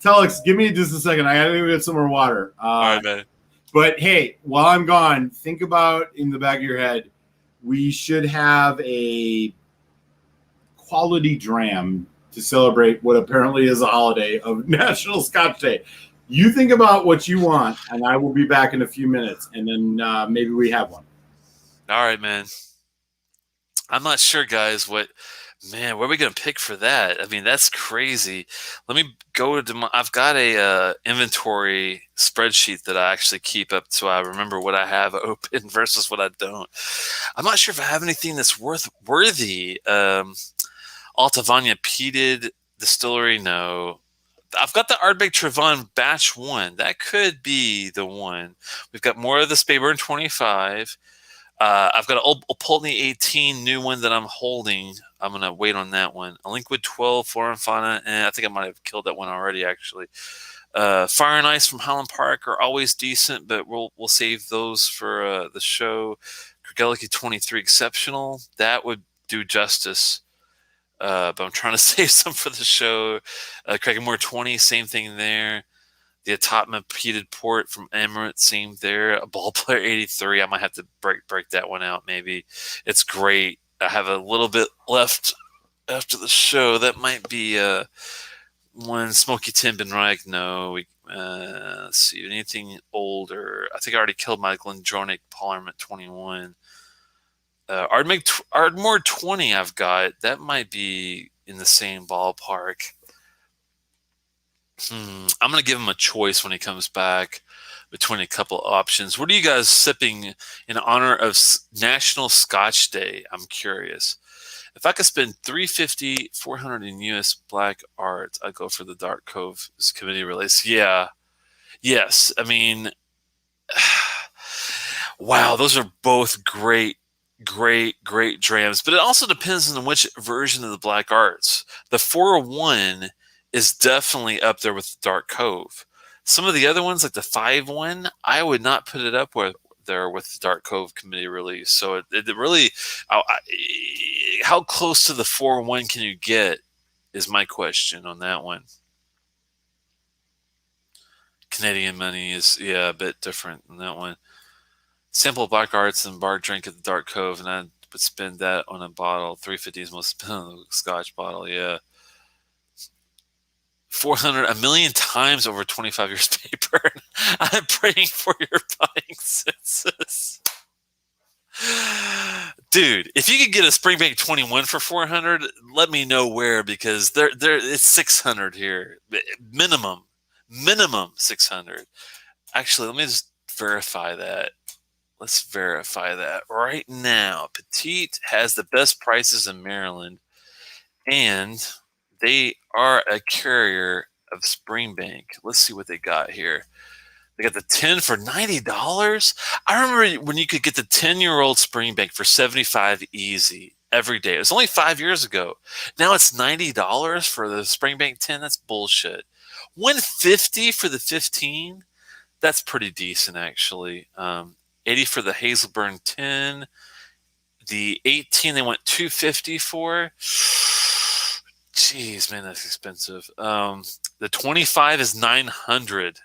[SPEAKER 2] Telex, give me just a second. I gotta go get some more water.
[SPEAKER 1] All right, man.
[SPEAKER 2] But hey, while I'm gone, think about in the back of your head, we should have a quality dram to celebrate what apparently is a holiday of National Scotch Day. You think about what you want, and I will be back in a few minutes, and then maybe we have one.
[SPEAKER 1] All right, man. I'm not sure, guys. Where are we going to pick for that? I mean, that's crazy. Let me go to I've got a inventory spreadsheet that I actually keep up so I remember what I have open versus what I don't. I'm not sure if I have anything that's worthy. Altavania peated distillery, no. I've got the Ardbeg Trevon Batch 1. That could be the one. We've got more of the Speyburn 25. I've got an old Poltny 18 new one that I'm holding. I'm going to wait on that one. A Linkwood 12 Flora and Fauna, and I think I might have killed that one already, actually. Fire and Ice from Highland Park are always decent, but we'll save those for the show. Kergellicky 23 Exceptional. That would do justice. But I'm trying to save some for the show. Craigenmore 20, same thing there. The Atotma Peated Port from Emirates, same there. A Ball Player 83, I might have to break that one out maybe. It's great. I have a little bit left after the show. That might be one. Smoky Timbenreich, no. Let's see, anything older. I think I already killed my Glendronach Parliament 21. Ardmore 20 I've got. That might be in the same ballpark. I'm going to give him a choice when he comes back between a couple options. What are you guys sipping in honor of National Scotch Day? I'm curious. If I could spend $350, $400 in U.S. Black Art, I'd go for the Dark Cove committee release. Yeah. Yes. I mean, wow, those are both great drams, but it also depends on which version of the Black Arts. The 401 is definitely up there with the Dark Cove. Some of the other ones, like the 5-1, I would not put it up there with the Dark Cove committee release. So it really, how close to the 401 can you get is my question on that one. Canadian money is, a bit different than that one. Sample Black Arts and bar drink at the Dark Cove, and I would spend that on a bottle. $350 is most spent on a Scotch bottle, yeah. 400 a million times over 25 years paper. I'm praying for your buying senses. Dude, if you could get a Springbank 21 for 400, let me know where, because it's 600 here. Minimum 600. Actually, let me just verify that. Let's verify that right now. Petite has the best prices in Maryland, and they are a carrier of Springbank. Let's see what they got here. They got the 10 for $90. I remember when you could get the 10-year-old Springbank for $75 easy every day. It was only 5 years ago. Now it's $90 for the Springbank 10. That's bullshit. $150 for the 15. That's pretty decent, actually. $80 for the Hazelburn 10. The 18 they went $250 for. Jeez, man, that's expensive. The 25 is $900.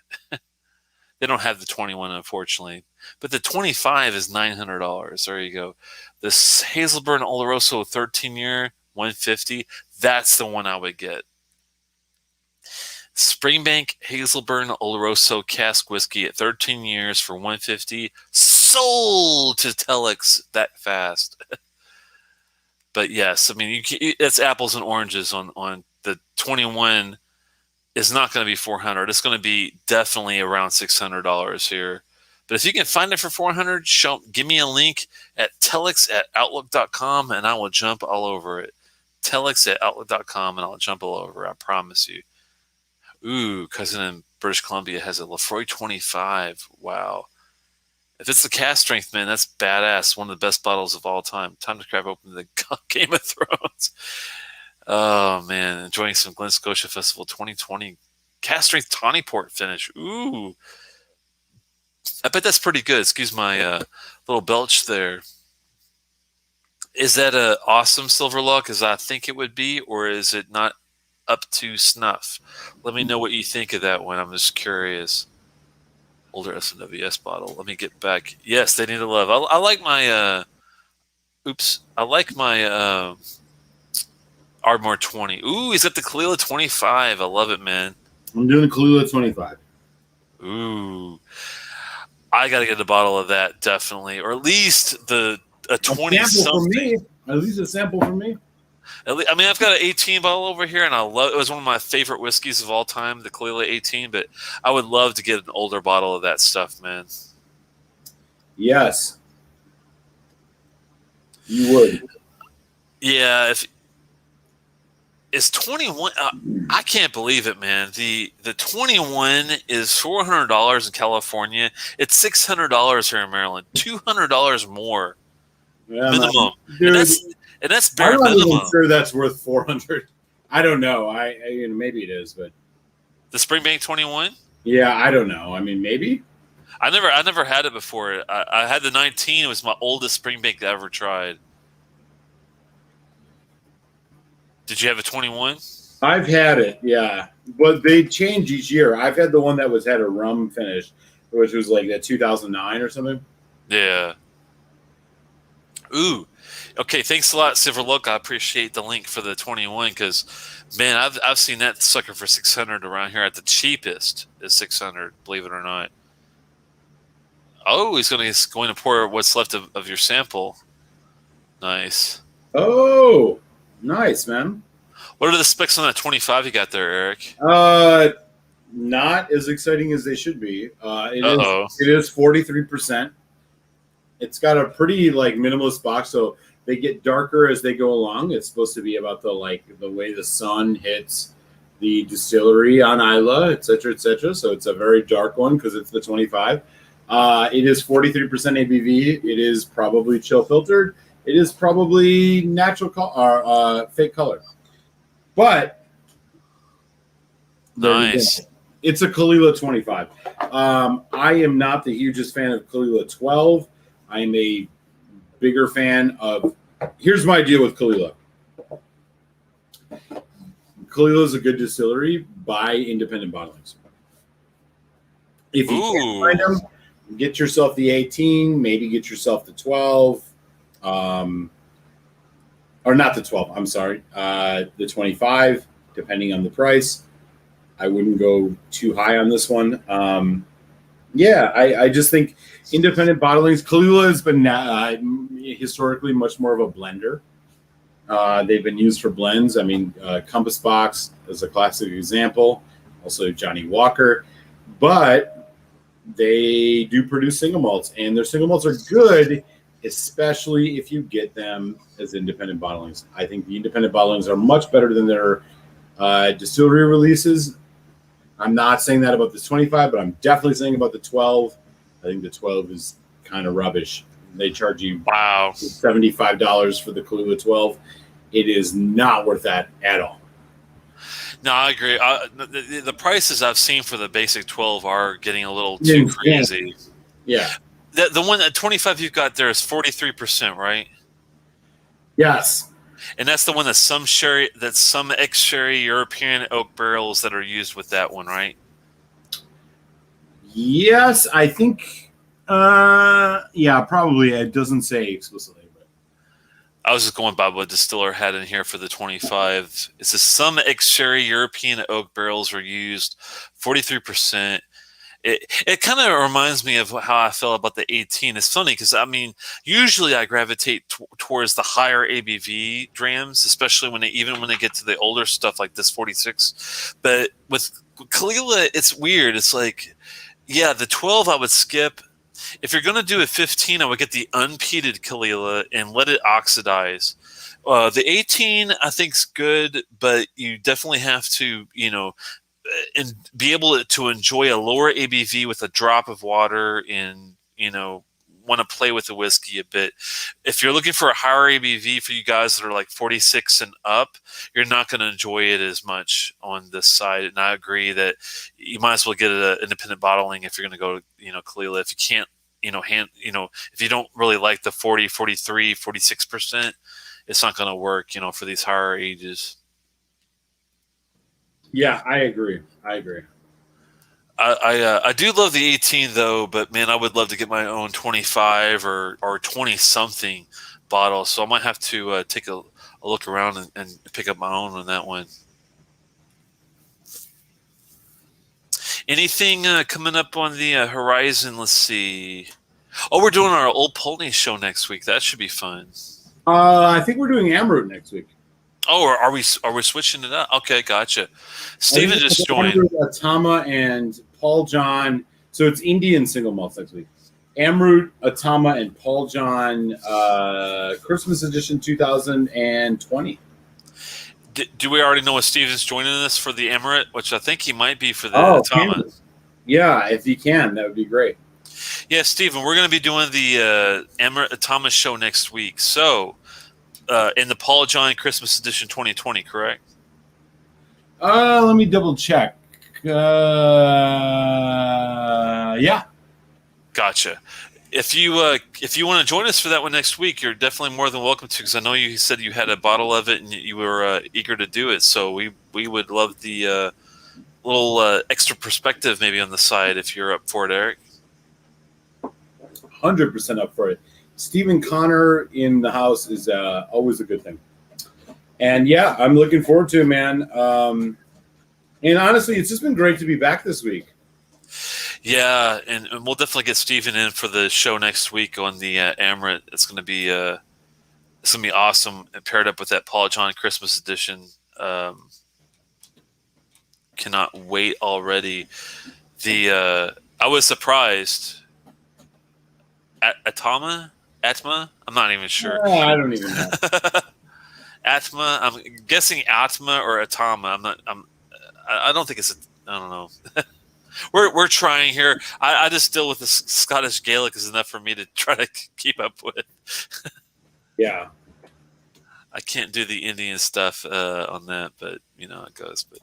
[SPEAKER 1] They don't have the 21, unfortunately, but the 25 is $900. There you go. This Hazelburn Oloroso 13-year, $150. That's the one I would get. Springbank Hazelburn Oloroso cask whiskey at 13 years for $150. Sold to Telex that fast. But yes, I mean, it's apples and oranges on the 21 is not going to be $400. It's going to be definitely around $600 here. But if you can find it for $400, give me a link at telex@outlook.com and I will jump all over it. Telex@outlook.com and I'll jump all over it. I promise you. Ooh, cousin in British Columbia has a Lefroy 25. Wow. If it's the cast strength, man, that's badass. One of the best bottles of all time. Time to crack open the Game of Thrones. Oh, man. Enjoying some Glen Scotia Festival 2020 cast strength tawny port finish. Ooh. I bet that's pretty good. Excuse my little belch there. Is that an awesome silver luck as I think it would be, or is it not up to snuff? Let me know what you think of that one. I'm just curious. Older SNWS bottle. Let me get back. Yes, they need a love. I like my I like my Ardmore 20. Ooh, he's got the Kalila 25. I love it, man.
[SPEAKER 2] I'm doing the Kalila 25.
[SPEAKER 1] Ooh. I got to get a bottle of that, definitely. Or at least a 20 something.
[SPEAKER 2] At least a sample for me.
[SPEAKER 1] I mean, I've got an 18 bottle over here, and it was one of my favorite whiskeys of all time, the Kalila 18, but I would love to get an older bottle of that stuff, man.
[SPEAKER 2] Yes. You would.
[SPEAKER 1] Yeah, is 21. I can't believe it, man. The 21 is $400 in California. It's $600 here in Maryland. $200 more
[SPEAKER 2] Yeah, man.
[SPEAKER 1] minimum, and
[SPEAKER 2] Dude,
[SPEAKER 1] that's
[SPEAKER 2] I'm
[SPEAKER 1] bare
[SPEAKER 2] not even
[SPEAKER 1] minimum.
[SPEAKER 2] sure that's worth 400. I don't know. Maybe it is, but
[SPEAKER 1] The Springbank 21.
[SPEAKER 2] yeah, I don't know. I mean, maybe.
[SPEAKER 1] I never had it before. I had the 19. It was my oldest Springbank I ever tried. Did you have a 21?
[SPEAKER 2] I've had it, yeah, but they change each year. I've had the one that had a rum finish, which was like that 2009 or something.
[SPEAKER 1] Yeah. Ooh. Okay, thanks a lot, Silver Look. I appreciate the link for the 21 because, man, I've seen that sucker for 600 around here at the cheapest is 600. Believe it or not. Oh, he's going to pour what's left of your sample. Nice.
[SPEAKER 2] Oh, nice, man.
[SPEAKER 1] What are the specs on that 25 you got there, Eric?
[SPEAKER 2] Not as exciting as they should be.
[SPEAKER 1] Uh-oh.
[SPEAKER 2] It is 43%. It's got a pretty minimalist box, so they get darker as they go along. It's supposed to be about the way the sun hits the distillery on Isla, et cetera, et cetera. So it's a very dark one because it's the 25. It is 43% ABV. It is probably chill filtered. It is probably natural or fake color. But
[SPEAKER 1] Nice.
[SPEAKER 2] It's a Kalila 25. I am not the hugest fan of Kalila 12. I am a bigger fan of. Here's my deal with Kalila. Kalila is a good distillery. Buy independent bottlings. If you can't find them, get yourself the 18. Maybe get yourself the 12. Or not the 12. I'm sorry. The 25, depending on the price. I wouldn't go too high on this one. I just think independent bottlings. Kalila has been historically much more of a blender. They've been used for blends. I mean, Compass Box is a classic example. Also, Johnny Walker. But they do produce single malts, and their single malts are good, especially if you get them as independent bottlings. I think the independent bottlings are much better than their distillery releases. I'm not saying that about the 25, but I'm definitely saying about the 12. I think the 12 is kind of rubbish. They charge you $75 for the Kalila 12. It is not worth that at all.
[SPEAKER 1] No, I agree. The prices I've seen for the basic 12 are getting a little too crazy.
[SPEAKER 2] Yeah.
[SPEAKER 1] The one at 25 you've got there is 43%, right?
[SPEAKER 2] Yes.
[SPEAKER 1] And that's the one that some ex-sherry European oak barrels that are used with that one, right?
[SPEAKER 2] Yes, I think. Probably. It doesn't say explicitly, but
[SPEAKER 1] I was just going by what distiller had in here for the 25. It says some ex-sherry European oak barrels were used, 43%. It kind of reminds me of how I feel about the 18. It's funny because, I mean, usually I gravitate towards the higher ABV drams, especially when they get to the older stuff like this 46. But with Kalila, it's weird. It's like, yeah, the 12 I would skip. If you're going to do a 15, I would get the unpeated Kalila and let it oxidize. The 18 I think is good, but you definitely have to, and be able to enjoy a lower ABV with a drop of water and, want to play with the whiskey a bit. If you're looking for a higher ABV for you guys that are like 46 and up, you're not going to enjoy it as much on this side. And I agree that you might as well get an independent bottling if you're going to go to, Kalila. If you can't, if you don't really like the 40, 43, 46%, it's not going to work, for these higher ages.
[SPEAKER 2] Yeah, I agree.
[SPEAKER 1] I do love the 18 though, but man, I would love to get my own 25 or 20 something bottle. So I might have to take a look around and pick up my own on that one. Anything coming up on the horizon? Let's see. Oh, we're doing our Old Pulteney show next week. That should be fun.
[SPEAKER 2] I think we're doing Amrut next week.
[SPEAKER 1] Oh, are we switching it up? Okay, gotcha. Steven just joined.
[SPEAKER 2] Atama and Paul John. So it's Indian single malts next week. Amrut, Atama, and Paul John Christmas edition 2020.
[SPEAKER 1] Do we already know if Steven's joining us for the Emirate, which I think he might be for the
[SPEAKER 2] Oh,
[SPEAKER 1] Atama?
[SPEAKER 2] yeah, if you can, that would be great.
[SPEAKER 1] Yeah, Steven, we're going to be doing the Emirate Atama show next week. So, in the Paul John Christmas Edition 2020, correct?
[SPEAKER 2] Let me double check. Yeah.
[SPEAKER 1] Gotcha. If you want to join us for that one next week, you're definitely more than welcome to. Because I know you said you had a bottle of it and you were eager to do it. So we would love the little extra perspective maybe on the side if you're up for it, Eric.
[SPEAKER 2] 100% up for it. Stephen Connor in the house is always a good thing. And yeah, I'm looking forward to it, man. And honestly, it's just been great to be back this week.
[SPEAKER 1] Yeah, and we'll definitely get Steven in for the show next week on the Emirate. It's gonna be awesome, paired up with that Paul John Christmas edition. Cannot wait already. I was surprised. Atma? I'm not even sure.
[SPEAKER 2] I don't even know.
[SPEAKER 1] Atma. I'm guessing Atma or Atama. I don't think it's. I don't know. We're trying here. I just deal with the Scottish Gaelic is enough for me to try to keep up with.
[SPEAKER 2] Yeah.
[SPEAKER 1] I can't do the Indian stuff on that, but you know how it goes. But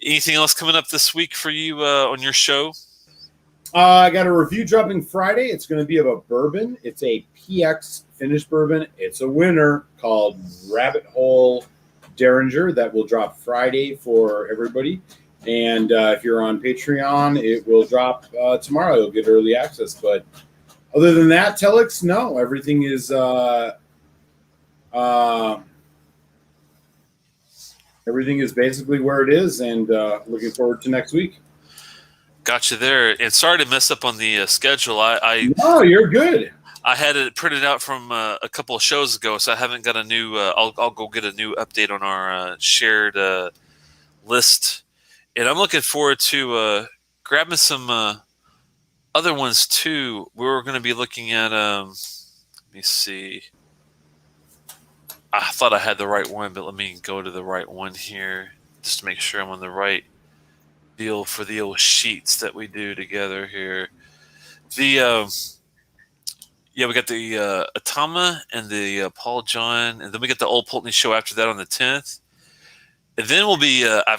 [SPEAKER 1] anything else coming up this week for you on your show?
[SPEAKER 2] I got a review dropping Friday. It's going to be of a bourbon. It's a PX finished bourbon. It's a winner called Rabbit Hole Derringer that will drop Friday for everybody. And if you're on Patreon, it will drop tomorrow. You'll get early access. But other than that, Telex, no. Everything is basically where it is, and looking forward to next week.
[SPEAKER 1] Got you there. And sorry to mess up on the schedule.
[SPEAKER 2] No, you're good.
[SPEAKER 1] I had it printed out from a couple of shows ago, so I haven't got a new. I'll go get a new update on our shared list, and I'm looking forward to grabbing some other ones too. We were going to be looking at. Let me see. I thought I had the right one, but let me go to the right one here just to make sure I'm on the right deal for the old sheets that we do together here. The yeah, we got the Atama and the Paul John, and then we got the Old Pulteney show after that on the 10th. And then we'll be I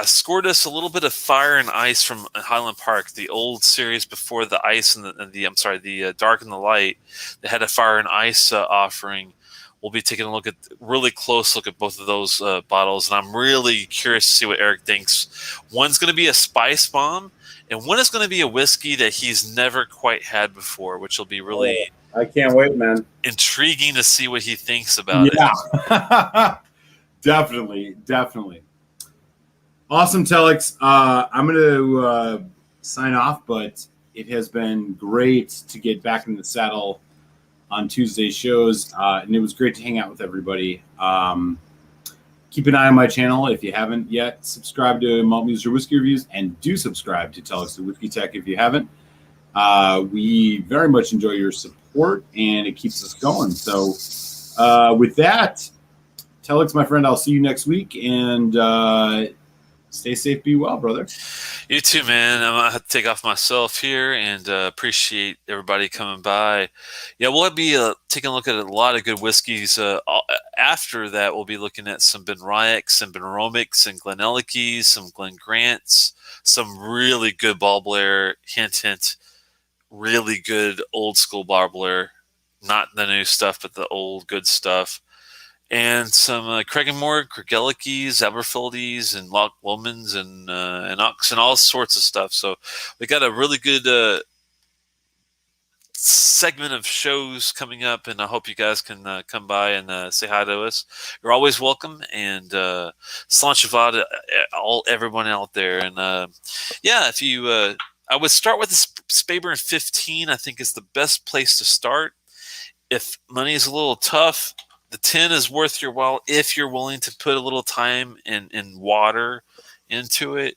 [SPEAKER 1] scored us a little bit of Fire and Ice from Highland Park, the old series before the Ice and the Dark and the Light. They had a Fire and Ice offering. We'll be taking a really close look at both of those bottles, and I'm really curious to see what Eric thinks. One's going to be a spice bomb, and one is going to be a whiskey that he's never quite had before, which will be really
[SPEAKER 2] I can't wait, man.
[SPEAKER 1] Intriguing to see what he thinks about it.
[SPEAKER 2] Yeah, definitely. Awesome, Telex. I'm going to sign off, but it has been great to get back in the saddle on Tuesday's shows, and it was great to hang out with everybody. Keep an eye on my channel if you haven't yet. Subscribe to Malt Muser Whiskey Reviews, and do subscribe to Telex the Whiskey Tech if you haven't. We very much enjoy your support, and it keeps us going. So with that, Telex, my friend, I'll see you next week, and stay safe, be well, brother.
[SPEAKER 1] You too, man. I'm going to have to take off myself here, and appreciate everybody coming by. Yeah, we'll be taking a look at a lot of good whiskeys. After that, we'll be looking at some Benriachs, some Benromics, and Glenellickys, some Glen Grants, some really good Ballblair, hint, really good old school Ballblair. Not the new stuff, but the old good stuff. And some Craigenmore, Craigellachys, Aberfeldies, and Loch Lomans, and Ox, and all sorts of stuff. So we got a really good segment of shows coming up, and I hope you guys can come by and say hi to us. You're always welcome, and Slanchavad to everyone out there. And yeah, if you, I would start with the Speyburn 15. I think is the best place to start. If money is a little tough, the 10 is worth your while if you're willing to put a little time and water into it.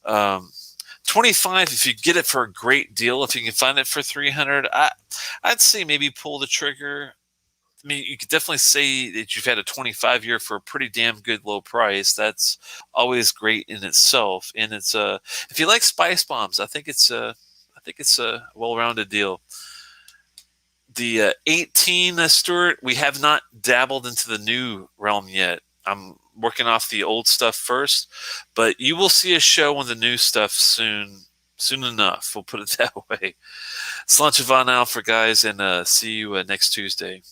[SPEAKER 1] 25, if you get it for a great deal, if you can find it for $300, I'd say maybe pull the trigger. I mean, you could definitely say that you've had a 25-year for a pretty damn good low price. That's always great in itself. And it's if you like spice bombs, I think it's a well-rounded deal. The 18, Stuart, we have not dabbled into the new realm yet. I'm working off the old stuff first, but you will see a show on the new stuff soon. Soon enough, we'll put it that way. Sláinte mhath now for guys, and see you next Tuesday.